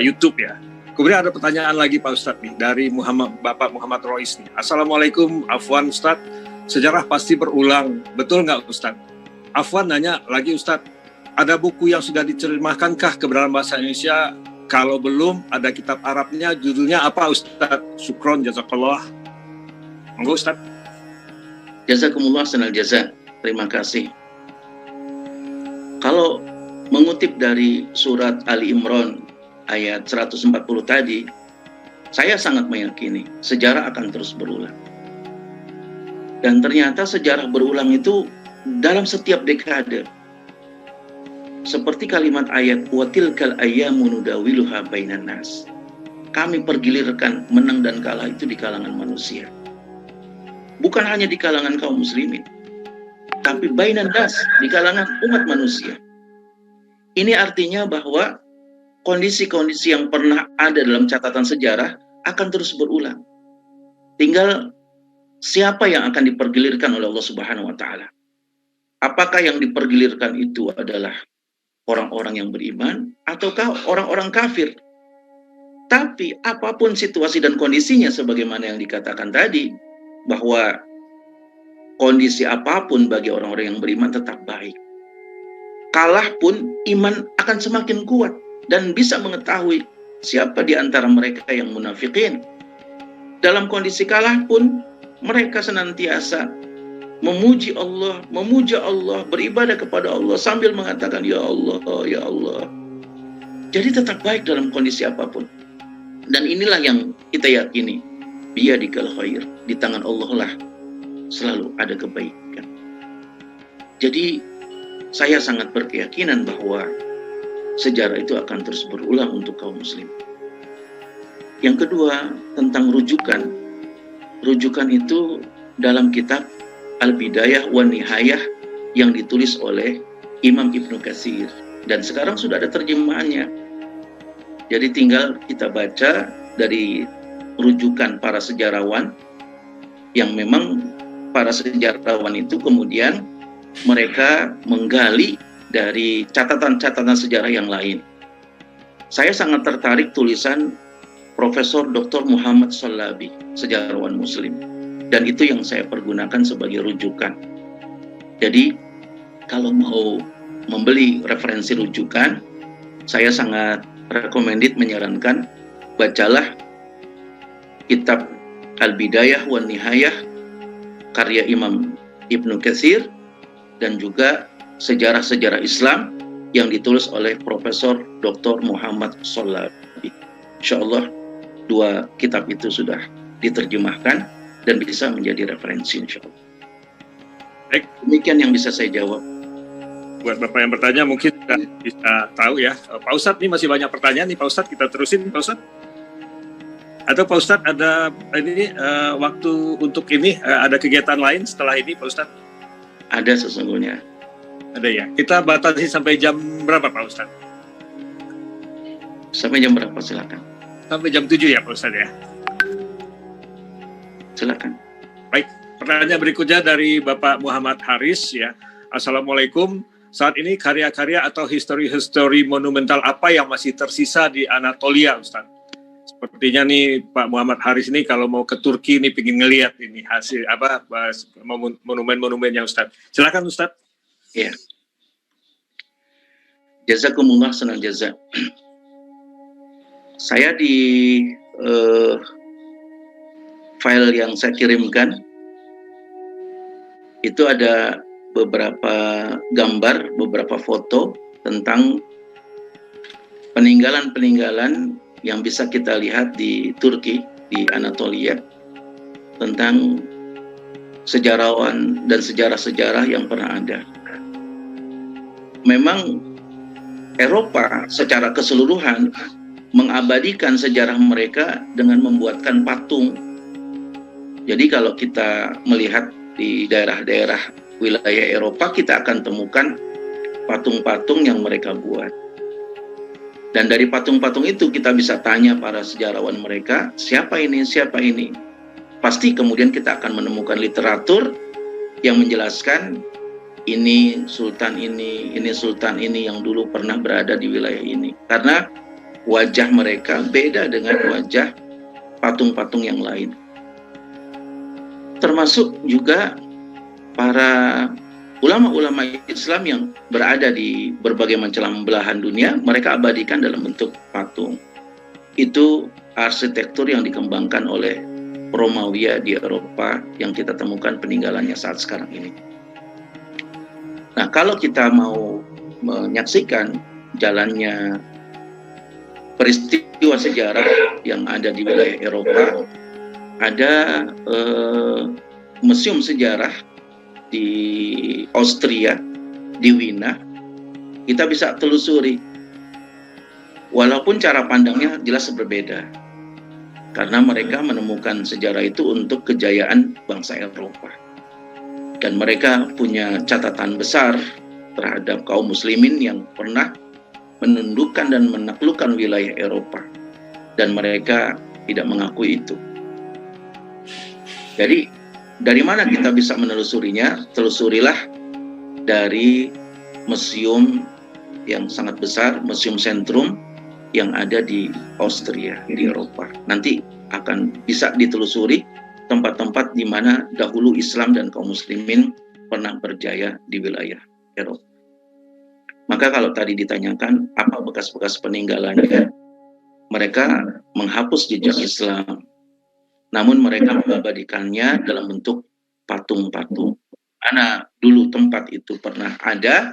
YouTube ya. Kemudian ada pertanyaan lagi Pak Ustadz nih, dari Bapak Muhammad Rois nih. Assalamualaikum, Afwan Ustadz. Sejarah pasti berulang, betul nggak Ustadz? Afwan nanya lagi Ustadz, ada buku yang sudah diterjemahkankah ke dalam bahasa Indonesia? Kalau belum, ada kitab Arabnya, judulnya apa Ustadz? Syukron, jazakallah. Monggo Ustadz. Jazakumullah sanal jaza. Terima kasih. Kalau mengutip dari surat Ali Imran ayat 140 tadi, saya sangat meyakini sejarah akan terus berulang. Dan ternyata sejarah berulang itu dalam setiap dekade. Seperti kalimat ayat watilkal ayyamu nudawiluha bainan nas. Kami pergilirkan menang dan kalah itu di kalangan manusia. Bukan hanya di kalangan kaum muslimin, tapi bainan nas, di kalangan umat manusia. Ini artinya bahwa kondisi-kondisi yang pernah ada dalam catatan sejarah akan terus berulang. Tinggal siapa yang akan dipergilirkan oleh Allah Subhanahu wa taala? Apakah yang dipergilirkan itu adalah orang-orang yang beriman ataukah orang-orang kafir? Tapi apapun situasi dan kondisinya, sebagaimana yang dikatakan tadi, bahwa kondisi apapun bagi orang-orang yang beriman tetap baik. Kalah pun iman akan semakin kuat dan bisa mengetahui siapa di antara mereka yang munafikin. Dalam kondisi kalah pun mereka senantiasa memuji Allah, memuja Allah, beribadah kepada Allah sambil mengatakan ya Allah, ya Allah. Jadi tetap baik dalam kondisi apapun. Dan inilah yang kita yakini, biyadikal khair, di tangan Allah lah selalu ada kebaikan. Jadi saya sangat berkeyakinan bahwa sejarah itu akan terus berulang untuk kaum muslim. Yang kedua, tentang rujukan. Rujukan itu dalam kitab Al-Bidayah wa Nihayah yang ditulis oleh Imam Ibnu Katsir, dan sekarang sudah ada terjemahannya. Jadi tinggal kita baca dari rujukan para sejarawan, yang memang para sejarawan itu kemudian mereka menggali dari catatan-catatan sejarah yang lain. Saya sangat tertarik tulisan Profesor Dr. Muhammad Shalabi, sejarawan Muslim, dan itu yang saya pergunakan sebagai rujukan. Jadi kalau mau membeli referensi rujukan, saya sangat recommended, menyarankan bacalah kitab Al-Bidayah wan Nihayah karya Imam Ibnu Katsir, dan juga sejarah-sejarah Islam yang ditulis oleh Profesor Dr. Muhammad Shalabi. Insyaallah 2 kitab itu sudah diterjemahkan dan bisa menjadi referensi, insyaallah. Baik. Demikian yang bisa saya jawab. Buat Bapak yang bertanya mungkin bisa tahu ya. Pak Ustadz, ini masih banyak pertanyaan nih Pak Ustadz, kita terusin Pak Ustadz. Atau Pak Ustadz ada ini waktu untuk ini ada kegiatan lain setelah ini Pak Ustadz? Ada sesungguhnya. Ada ya. Kita batasi sampai jam berapa Pak Ustadz? Sampai jam berapa silakan? Sampai jam 7 ya Pak Ustadz ya. Silakan. Baik, pertanyaan berikutnya dari Bapak Muhammad Haris ya. Assalamualaikum. Saat ini karya-karya atau histori-histori monumental apa yang masih tersisa di Anatolia, Ustaz? Sepertinya nih Pak Muhammad Haris ini kalau mau ke Turki nih pengen ngelihat ini hasil apa monumen-monumennya, Ustaz. Silakan Ustaz. Ya. Jazakumullah senang jazak. Saya di file yang saya kirimkan itu ada beberapa gambar, beberapa foto tentang peninggalan-peninggalan yang bisa kita lihat di Turki, di Anatolia, tentang sejarawan dan sejarah-sejarah yang pernah ada. Memang Eropa secara keseluruhan mengabadikan sejarah mereka dengan membuatkan patung. Jadi kalau kita melihat di daerah-daerah wilayah Eropa, kita akan temukan patung-patung yang mereka buat. Dan dari patung-patung itu kita bisa tanya para sejarawan mereka, siapa ini, siapa ini. Pasti kemudian kita akan menemukan literatur yang menjelaskan ini sultan ini sultan ini yang dulu pernah berada di wilayah ini. Karena wajah mereka beda dengan wajah patung-patung yang lain. Termasuk juga para ulama-ulama Islam yang berada di berbagai macam belahan dunia, mereka abadikan dalam bentuk patung. Itu arsitektur yang dikembangkan oleh Romawiya di Eropa yang kita temukan peninggalannya saat sekarang ini. Nah, kalau kita mau menyaksikan jalannya peristiwa sejarah yang ada di wilayah Eropa, ada museum sejarah di Austria, di Wina. Kita bisa telusuri, walaupun cara pandangnya jelas berbeda, karena mereka menemukan sejarah itu untuk kejayaan bangsa Eropa, dan mereka punya catatan besar terhadap kaum muslimin yang pernah menundukkan dan menaklukkan wilayah Eropa, dan mereka tidak mengakui itu. Jadi dari mana kita bisa menelusurinya? Telusurilah dari museum yang sangat besar, Museum Sentrum yang ada di Austria, di Eropa. Nanti akan bisa ditelusuri tempat-tempat di mana dahulu Islam dan kaum muslimin pernah berjaya di wilayah Eropa. Maka kalau tadi ditanyakan apa bekas-bekas peninggalannya, mereka menghapus jejak Islam, namun mereka mengabadikannya dalam bentuk patung-patung. Karena dulu tempat itu pernah ada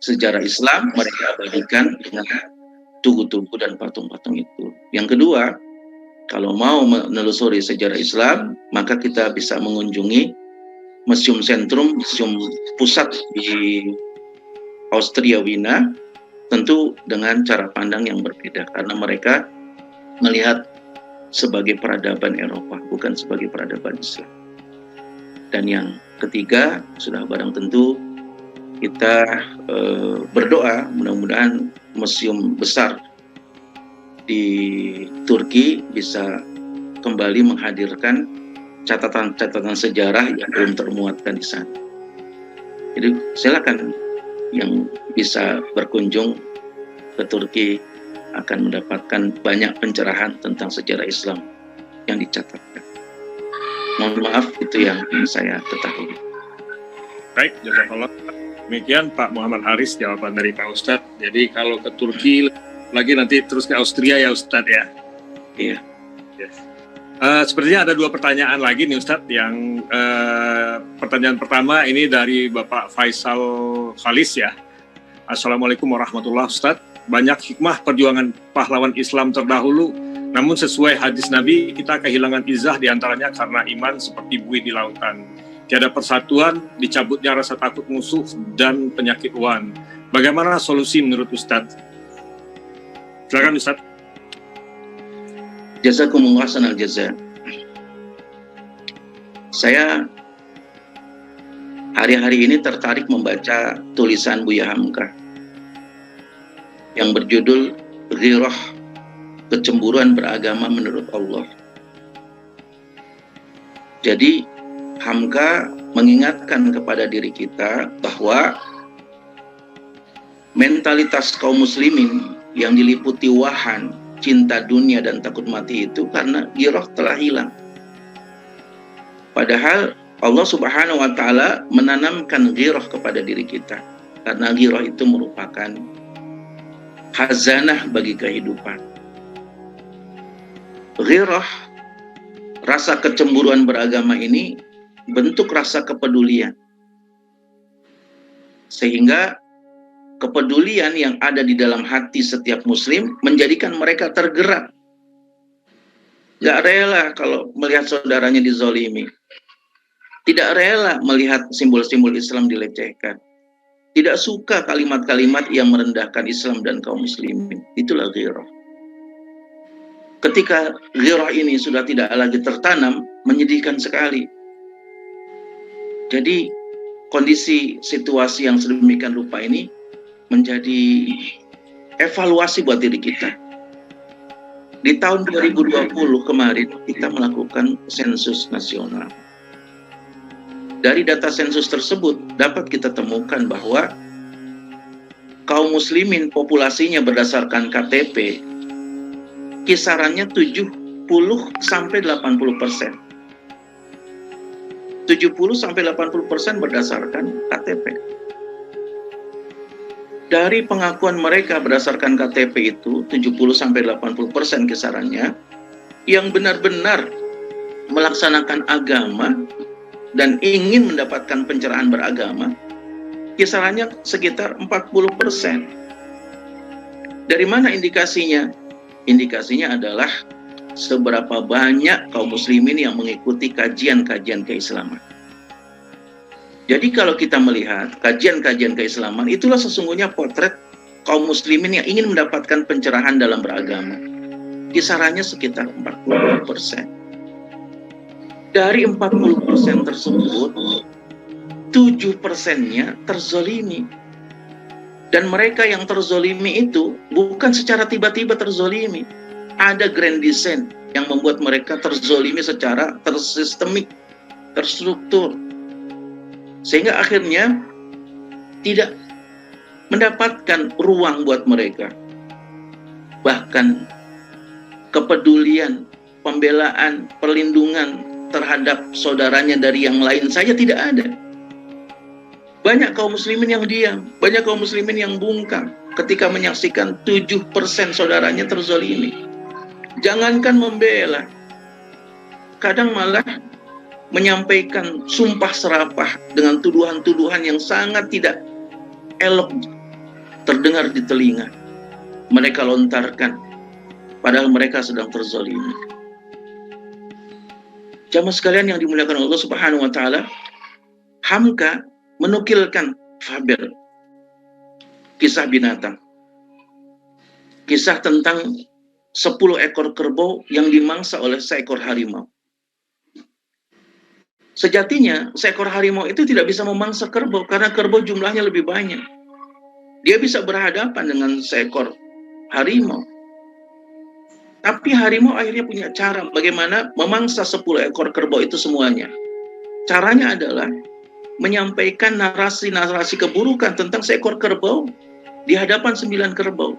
sejarah Islam, mereka abadikan dengan tugu-tugu dan patung-patung itu. Yang kedua, kalau mau menelusuri sejarah Islam, maka kita bisa mengunjungi Museum Sentrum, museum pusat di Austria Wina, tentu dengan cara pandang yang berbeda, karena mereka melihat sebagai peradaban Eropa, bukan sebagai peradaban Islam. Dan yang ketiga, sudah barang tentu kita berdoa mudah-mudahan museum besar di Turki bisa kembali menghadirkan catatan-catatan sejarah yang belum termuatkan di sana. Jadi silakan yang bisa berkunjung ke Turki akan mendapatkan banyak pencerahan tentang sejarah Islam yang dicatatkan. Mohon maaf, itu yang saya ketahui. Baik, jazakallah. Demikian Pak Muhammad Haris jawaban dari Pak Ustadz. Jadi kalau ke Turki lagi nanti terus ke Austria ya Ustadz ya. Iya. Yes. Sepertinya ada 2 pertanyaan lagi nih Ustadz. Yang pertanyaan pertama ini dari Bapak Faisal Khalis ya. Assalamualaikum warahmatullahi wabarakatuh. Banyak hikmah perjuangan pahlawan Islam terdahulu, namun sesuai hadis Nabi, kita kehilangan izah diantaranya karena iman seperti buih di lautan. Tiada persatuan, dicabutnya rasa takut musuh, dan penyakit wan. Bagaimana solusi menurut Ustadz? Silakan Ustadz. Jazakumullah sanal jaza. Saya hari-hari ini tertarik membaca tulisan Buya Hamka yang berjudul Ghirah, kecemburuan beragama menurut Allah. Jadi Hamka mengingatkan kepada diri kita bahwa mentalitas kaum muslimin yang diliputi wahan, cinta dunia dan takut mati itu karena ghirah telah hilang. Padahal Allah Subhanahu wa taala menanamkan ghirah kepada diri kita, karena ghirah itu merupakan khazanah bagi kehidupan. Ghirah, rasa kecemburuan beragama ini bentuk rasa kepedulian. Sehingga kepedulian yang ada di dalam hati setiap muslim menjadikan mereka tergerak. Gak rela kalau melihat saudaranya dizolimi. Tidak rela melihat simbol-simbol Islam dilecehkan. Tidak suka kalimat-kalimat yang merendahkan Islam dan kaum muslimin. Itulah ghirah. Ketika ghirah ini sudah tidak lagi tertanam, menyedihkan sekali. Jadi kondisi situasi yang sedemikian rupa ini menjadi evaluasi buat diri kita. Di tahun 2020 kemarin kita melakukan sensus nasional. Dari data sensus tersebut dapat kita temukan bahwa kaum muslimin populasinya berdasarkan KTP kisarannya 70 sampai 80%. 70-80% berdasarkan KTP. Dari pengakuan mereka berdasarkan KTP itu 70-80% kisarannya yang benar-benar melaksanakan agama dan ingin mendapatkan pencerahan beragama kisarannya sekitar 40%. Dari mana indikasinya? Indikasinya adalah seberapa banyak kaum muslimin yang mengikuti kajian-kajian keislaman. Jadi kalau kita melihat kajian-kajian keislaman, itulah sesungguhnya potret kaum muslimin yang ingin mendapatkan pencerahan dalam beragama. Kisarannya sekitar 40%. Dari 40% tersebut, 7%-nya terzolimi. Dan mereka yang terzolimi itu bukan secara tiba-tiba terzolimi. Ada grand design yang membuat mereka terzolimi secara tersistemik, terstruktur. Sehingga akhirnya tidak mendapatkan ruang buat mereka. Bahkan kepedulian, pembelaan, perlindungan terhadap saudaranya dari yang lain saja tidak ada. Banyak kaum muslimin yang diam, banyak kaum muslimin yang bungkam ketika menyaksikan 7% saudaranya terzolimi. Jangankan membela, kadang malah menyampaikan sumpah serapah dengan tuduhan-tuduhan yang sangat tidak elok terdengar di telinga. Mereka lontarkan, padahal mereka sedang terzolimi. Jamaah sekalian yang dimuliakan Allah Subhanahu wa taala, Hamka menukilkan fabel, kisah binatang. Kisah tentang 10 ekor kerbau yang dimangsa oleh seekor harimau. Sejatinya seekor harimau itu tidak bisa memangsa kerbau karena kerbau jumlahnya lebih banyak. Dia bisa berhadapan dengan seekor harimau. Tapi harimau akhirnya punya cara bagaimana memangsa 10 ekor kerbau itu semuanya. Caranya adalah menyampaikan narasi-narasi keburukan tentang seekor kerbau di hadapan 9 kerbau.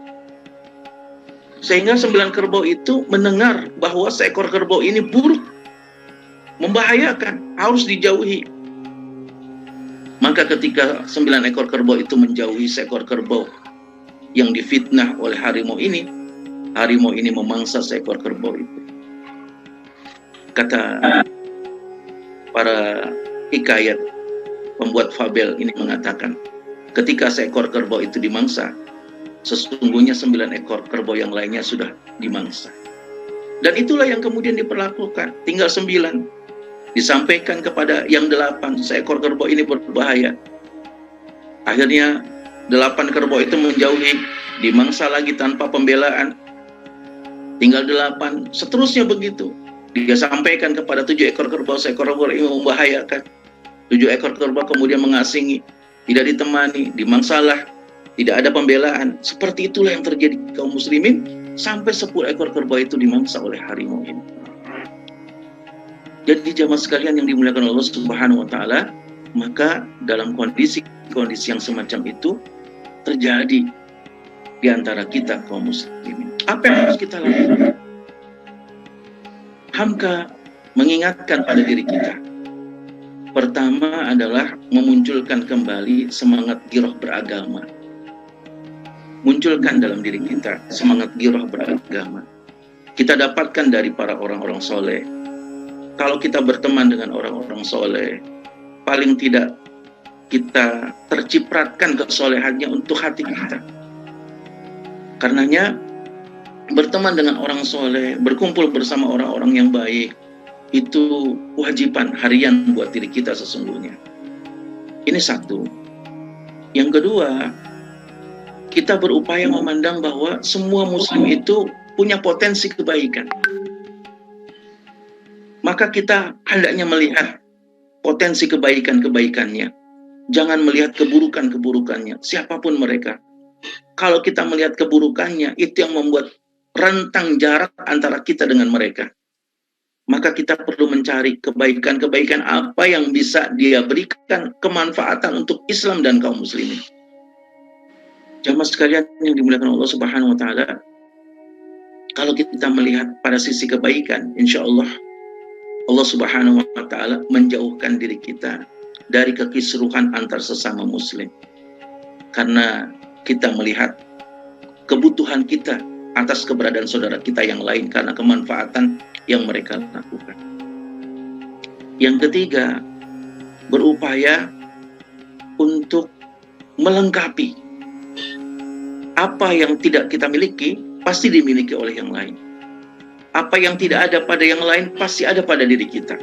Sehingga 9 kerbau itu mendengar bahwa seekor kerbau ini buruk, membahayakan, harus dijauhi. Maka ketika 9 ekor kerbau itu menjauhi seekor kerbau yang difitnah oleh harimau ini memangsa seekor kerbau itu. Kata para hikayat, pembuat fabel ini mengatakan, ketika seekor kerbau itu dimangsa, sesungguhnya 9 ekor kerbau yang lainnya sudah dimangsa. Dan itulah yang kemudian diperlakukan. Tinggal 9. Disampaikan kepada yang 8, seekor kerbau ini berbahaya. Akhirnya 8 kerbau itu menjauhi, dimangsa lagi tanpa pembelaan. Tinggal 8, seterusnya begitu. Dia sampaikan kepada 7 ekor kerbau, seekor kerbau ini membahayakan. 7 ekor kerbau kemudian mengasingi, tidak ditemani, dimangsalah, tidak ada pembelaan. Seperti itulah yang terjadi kaum muslimin sampai 10 ekor kerbau itu dimangsa oleh harimau ini. Jadi jamaah sekalian yang dimuliakan Allah Subhanahu wa taala, maka dalam kondisi yang semacam itu terjadi di antara kita kaum muslimin. Apa yang harus kita lakukan? Hamka mengingatkan pada diri kita. Pertama adalah memunculkan kembali semangat giroh beragama. Munculkan dalam diri kita semangat giroh beragama. Kita dapatkan dari para orang-orang soleh. Kalau kita berteman dengan orang-orang soleh, paling tidak kita tercipratkan kesolehannya untuk hati kita. Karenanya berteman dengan orang soleh, berkumpul bersama orang-orang yang baik, itu kewajiban harian buat diri kita sesungguhnya. Ini satu. Yang kedua, kita berupaya memandang bahwa semua muslim itu punya potensi kebaikan. Maka kita hendaknya melihat potensi kebaikan-kebaikannya. Jangan melihat keburukan-keburukannya, siapapun mereka. Kalau kita melihat keburukannya, itu yang membuat rentang jarak antara kita dengan mereka. Maka kita perlu mencari kebaikan-kebaikan apa yang bisa dia berikan kemanfaatan untuk Islam dan kaum muslimin. Jamaah sekalian yang dimuliakan Allah Subhanahu wa taala, kalau kita melihat pada sisi kebaikan, insya Allah Allah Subhanahu wa taala menjauhkan diri kita dari kekisruhan antar sesama muslim. Karena kita melihat kebutuhan kita atas keberadaan saudara kita yang lain karena kemanfaatan yang mereka lakukan. Yang ketiga, berupaya untuk melengkapi apa yang tidak kita miliki pasti dimiliki oleh yang lain. Apa yang tidak ada pada yang lain pasti ada pada diri kita.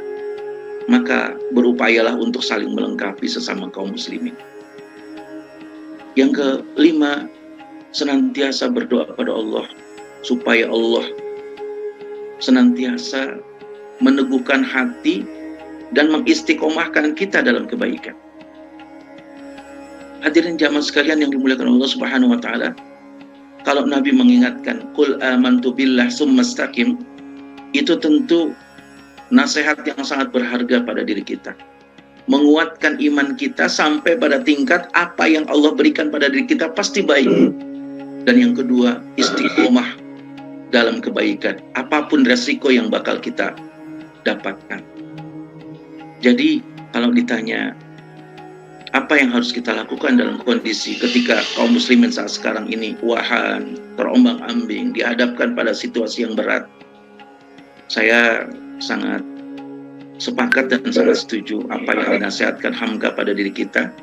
Maka berupayalah untuk saling melengkapi sesama kaum muslimin. Yang kelima, senantiasa berdoa pada Allah supaya Allah senantiasa meneguhkan hati dan mengistiqomahkan kita dalam kebaikan. Hadirin jamaah sekalian yang dimuliakan Allah Subhanahu wa taala, kalau Nabi mengingatkan qul amantu billah tsumastaqim, itu tentu nasihat yang sangat berharga pada diri kita. Menguatkan iman kita sampai pada tingkat apa yang Allah berikan pada diri kita pasti baik. Dan yang kedua, istiqomah dalam kebaikan, apapun resiko yang bakal kita dapatkan. Jadi kalau ditanya apa yang harus kita lakukan dalam kondisi ketika kaum muslimin saat sekarang ini wahan, terombang-ambing, dihadapkan pada situasi yang berat, saya sangat sepakat dan sangat setuju apa yang dinasihatkan Hamka pada diri kita.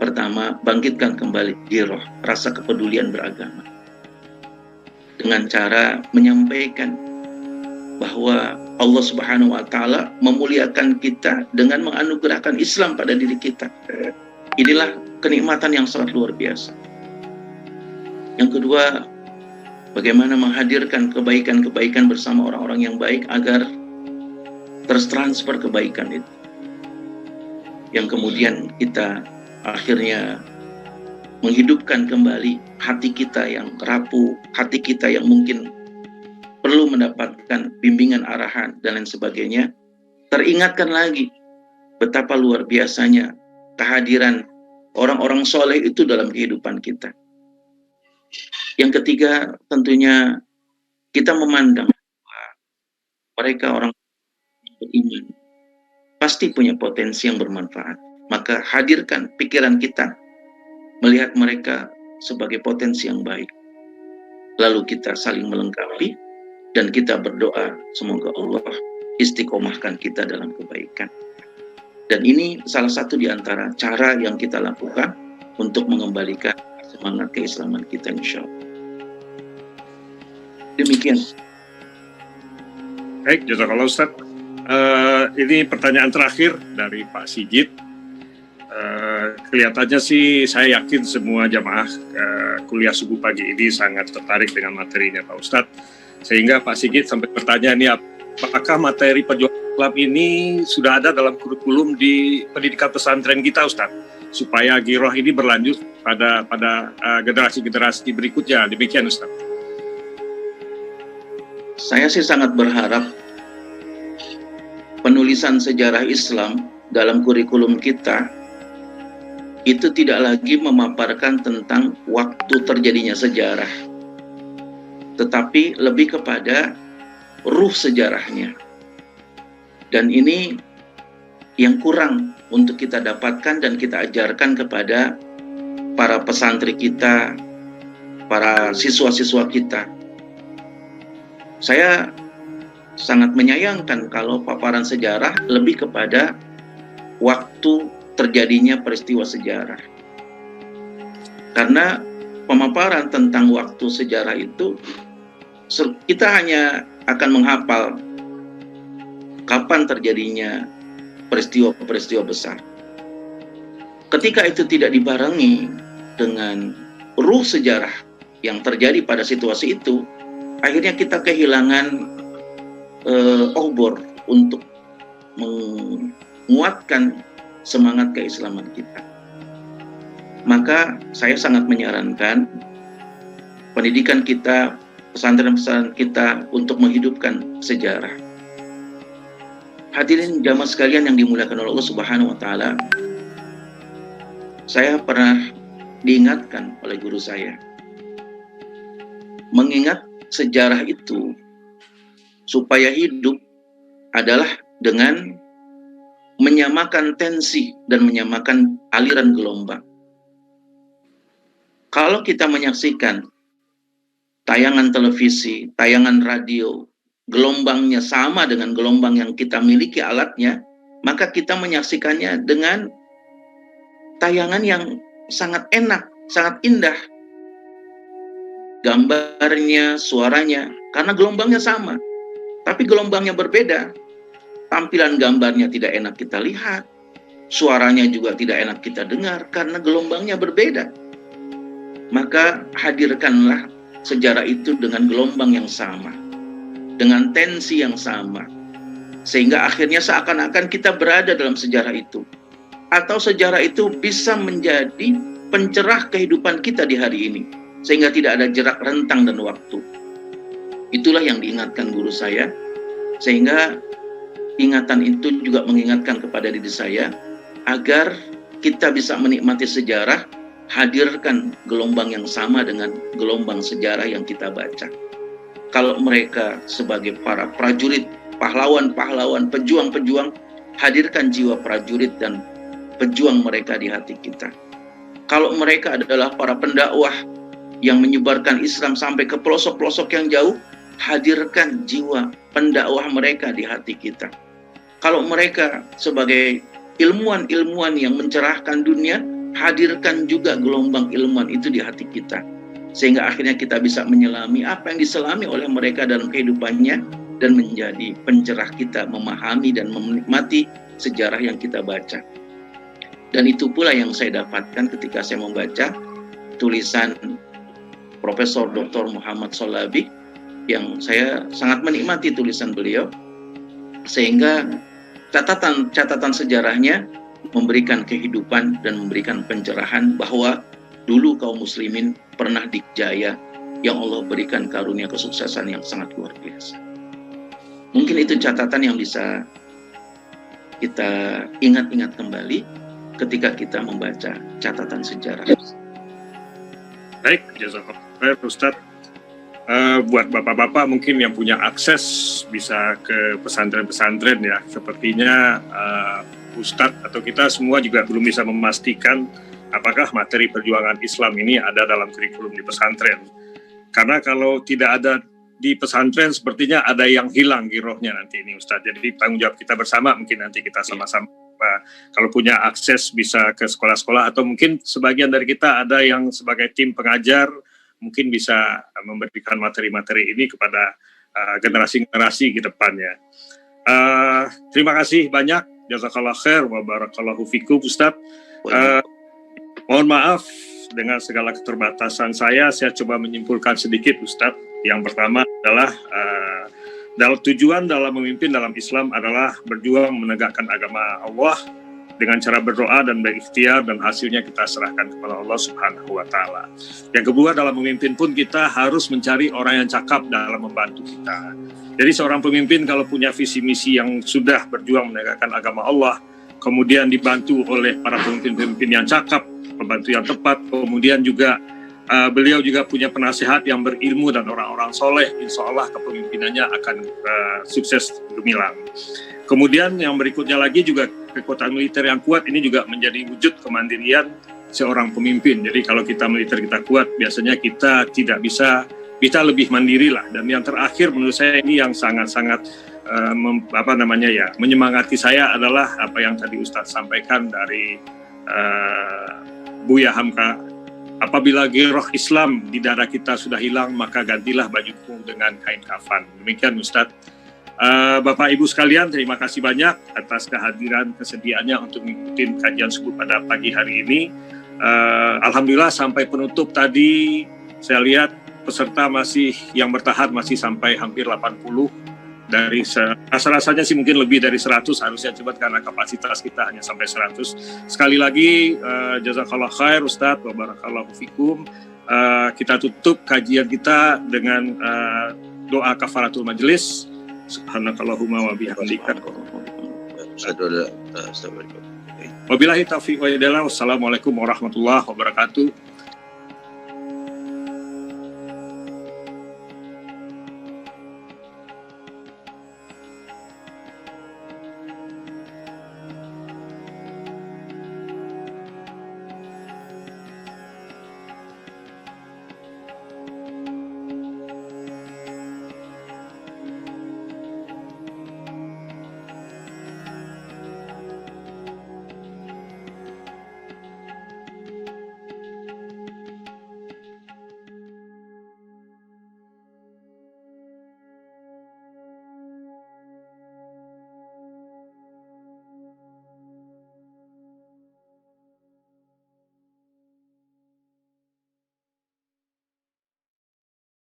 Pertama, bangkitkan kembali giroh, rasa kepedulian beragama, dengan cara menyampaikan bahwa Allah Subhanahu wa taala memuliakan kita dengan menganugerahkan Islam pada diri kita. Inilah kenikmatan yang sangat luar biasa. Yang kedua, bagaimana menghadirkan kebaikan-kebaikan bersama orang-orang yang baik agar tertransfer kebaikan itu. Yang kemudian kita akhirnya menghidupkan kembali hati kita yang rapuh, hati kita yang mungkin perlu mendapatkan bimbingan arahan dan lain sebagainya, teringatkan lagi betapa luar biasanya kehadiran orang-orang soleh itu dalam kehidupan kita. Yang ketiga, tentunya kita memandang mereka orang beriman pasti punya potensi yang bermanfaat. Maka hadirkan pikiran kita melihat mereka sebagai potensi yang baik. Lalu kita saling melengkapi dan kita berdoa semoga Allah istiqomahkan kita dalam kebaikan. Dan ini salah satu di antara cara yang kita lakukan untuk mengembalikan semangat keislaman kita, insya Allah. Demikian. Baik, jazakallah Ustaz. Ini pertanyaan terakhir dari Pak Sigit. Kelihatannya sih saya yakin semua jamaah kuliah subuh pagi ini sangat tertarik dengan materinya Pak Ustadz. Sehingga Pak Sigit sampai bertanya nih, apakah materi perjuangan Islam ini sudah ada dalam kurikulum di pendidikan pesantren kita Ustadz? Supaya giroh ini berlanjut pada generasi-generasi berikutnya. Demikian Ustadz. Saya sih sangat berharap penulisan sejarah Islam dalam kurikulum kita itu tidak lagi memaparkan tentang waktu terjadinya sejarah, tetapi lebih kepada ruh sejarahnya. Dan ini yang kurang untuk kita dapatkan dan kita ajarkan kepada para pesantren kita, para siswa-siswa kita. Saya sangat menyayangkan kalau paparan sejarah lebih kepada waktu terjadinya peristiwa sejarah. Karena pemaparan tentang waktu sejarah itu, kita hanya akan menghafal kapan terjadinya peristiwa-peristiwa besar. Ketika itu tidak dibarengi dengan ruh sejarah yang terjadi pada situasi itu, akhirnya kita kehilangan obor untuk menguatkan semangat keislaman kita. Maka saya sangat menyarankan pendidikan kita, pesantren-pesantren kita untuk menghidupkan sejarah. Hadirin jamaah sekalian yang dimuliakan oleh Allah Subhanahu wa taala, saya pernah diingatkan oleh guru saya, mengingat sejarah itu supaya hidup adalah dengan menyamakan tensi dan menyamakan aliran gelombang. Kalau kita menyaksikan tayangan televisi, tayangan radio, gelombangnya sama dengan gelombang yang kita miliki alatnya, maka kita menyaksikannya dengan tayangan yang sangat enak, sangat indah. Gambarnya, suaranya, karena gelombangnya sama. Tapi gelombangnya berbeda, tampilan gambarnya tidak enak kita lihat, suaranya juga tidak enak kita dengar, karena gelombangnya berbeda. Maka hadirkanlah sejarah itu dengan gelombang yang sama, dengan tensi yang sama, sehingga akhirnya seakan-akan kita berada dalam sejarah itu. Atau sejarah itu bisa menjadi pencerah kehidupan kita di hari ini, sehingga tidak ada jarak rentang dan waktu. Itulah yang diingatkan guru saya, sehingga ingatan itu juga mengingatkan kepada diri saya agar kita bisa menikmati sejarah, hadirkan gelombang yang sama dengan gelombang sejarah yang kita baca. Kalau mereka sebagai para prajurit, pahlawan-pahlawan, pejuang-pejuang, hadirkan jiwa prajurit dan pejuang mereka di hati kita. Kalau mereka adalah para pendakwah yang menyebarkan Islam sampai ke pelosok-pelosok yang jauh, hadirkan jiwa pendakwah mereka di hati kita. Kalau mereka sebagai ilmuwan-ilmuwan yang mencerahkan dunia, hadirkan juga gelombang ilmuwan itu di hati kita. Sehingga akhirnya kita bisa menyelami apa yang diselami oleh mereka dalam kehidupannya dan menjadi pencerah kita memahami dan menikmati sejarah yang kita baca. Dan itu pula yang saya dapatkan ketika saya membaca tulisan Profesor Dr. Muhammad Shalabi, yang saya sangat menikmati tulisan beliau, sehingga catatan sejarahnya memberikan kehidupan dan memberikan pencerahan bahwa dulu kaum muslimin pernah dijaya yang Allah berikan karunia kesuksesan yang sangat luar biasa. Mungkin itu catatan yang bisa kita ingat-ingat kembali ketika kita membaca catatan sejarah. Baik, jazakallah Ustaz. Buat bapak-bapak mungkin yang punya akses bisa ke pesantren-pesantren ya. Sepertinya Ustadz atau kita semua juga belum bisa memastikan apakah materi perjuangan Islam ini ada dalam kurikulum di pesantren. Karena kalau tidak ada di pesantren sepertinya ada yang hilang girohnya nanti ini Ustadz. Jadi tanggung jawab kita bersama, mungkin nanti kita sama-sama kalau punya akses bisa ke sekolah-sekolah, atau mungkin sebagian dari kita ada yang sebagai tim pengajar mungkin bisa memberikan materi-materi ini kepada generasi-generasi ke depannya. Terima kasih banyak, jazakallah khair wa barakallahu fikum Ustadz. Mohon maaf dengan segala keterbatasan saya coba menyimpulkan sedikit Ustadz. Yang pertama adalah dalam tujuan dalam memimpin dalam Islam adalah berjuang menegakkan agama Allah dengan cara berdoa dan berikhtiar, dan hasilnya kita serahkan kepada Allah Subhanahu wa Ta'ala. Yang kedua, dalam memimpin pun kita harus mencari orang yang cakap dalam membantu kita. Jadi seorang pemimpin kalau punya visi misi yang sudah berjuang menegakkan agama Allah, kemudian dibantu oleh para pemimpin-pemimpin yang cakap, pembantu yang tepat, kemudian juga beliau juga punya penasihat yang berilmu dan orang-orang soleh, insya Allah kepemimpinannya akan sukses gemilang. Kemudian yang berikutnya lagi juga kekuatan militer yang kuat ini juga menjadi wujud kemandirian seorang pemimpin. Jadi kalau kita militer kita kuat, biasanya kita tidak bisa lebih mandiri lah. Dan yang terakhir menurut saya ini yang sangat-sangat menyemangati saya adalah apa yang tadi Ustadz sampaikan dari Buya Hamka. Apabila giroh Islam di dada kita sudah hilang, maka gantilah bajuku dengan kain kafan. Demikian Ustadz. Bapak Ibu sekalian, terima kasih banyak atas kehadiran kesediaannya untuk mengikuti kajian subuh pada pagi hari ini. Alhamdulillah sampai penutup tadi saya lihat peserta yang bertahan masih sampai hampir 80. Dari rasa-rasanya sih mungkin lebih dari 100 harusnya, coba karena kapasitas kita hanya sampai 100. Sekali lagi jazakallah khair Ustadz wa barakallahu fikum. Kita tutup kajian kita dengan doa kafaratul majelis. Subhanakallahumma wa bihamdika. Wabillahi taufiq wa hidayah. Wassalamualaikum warahmatullahi wabarakatuh.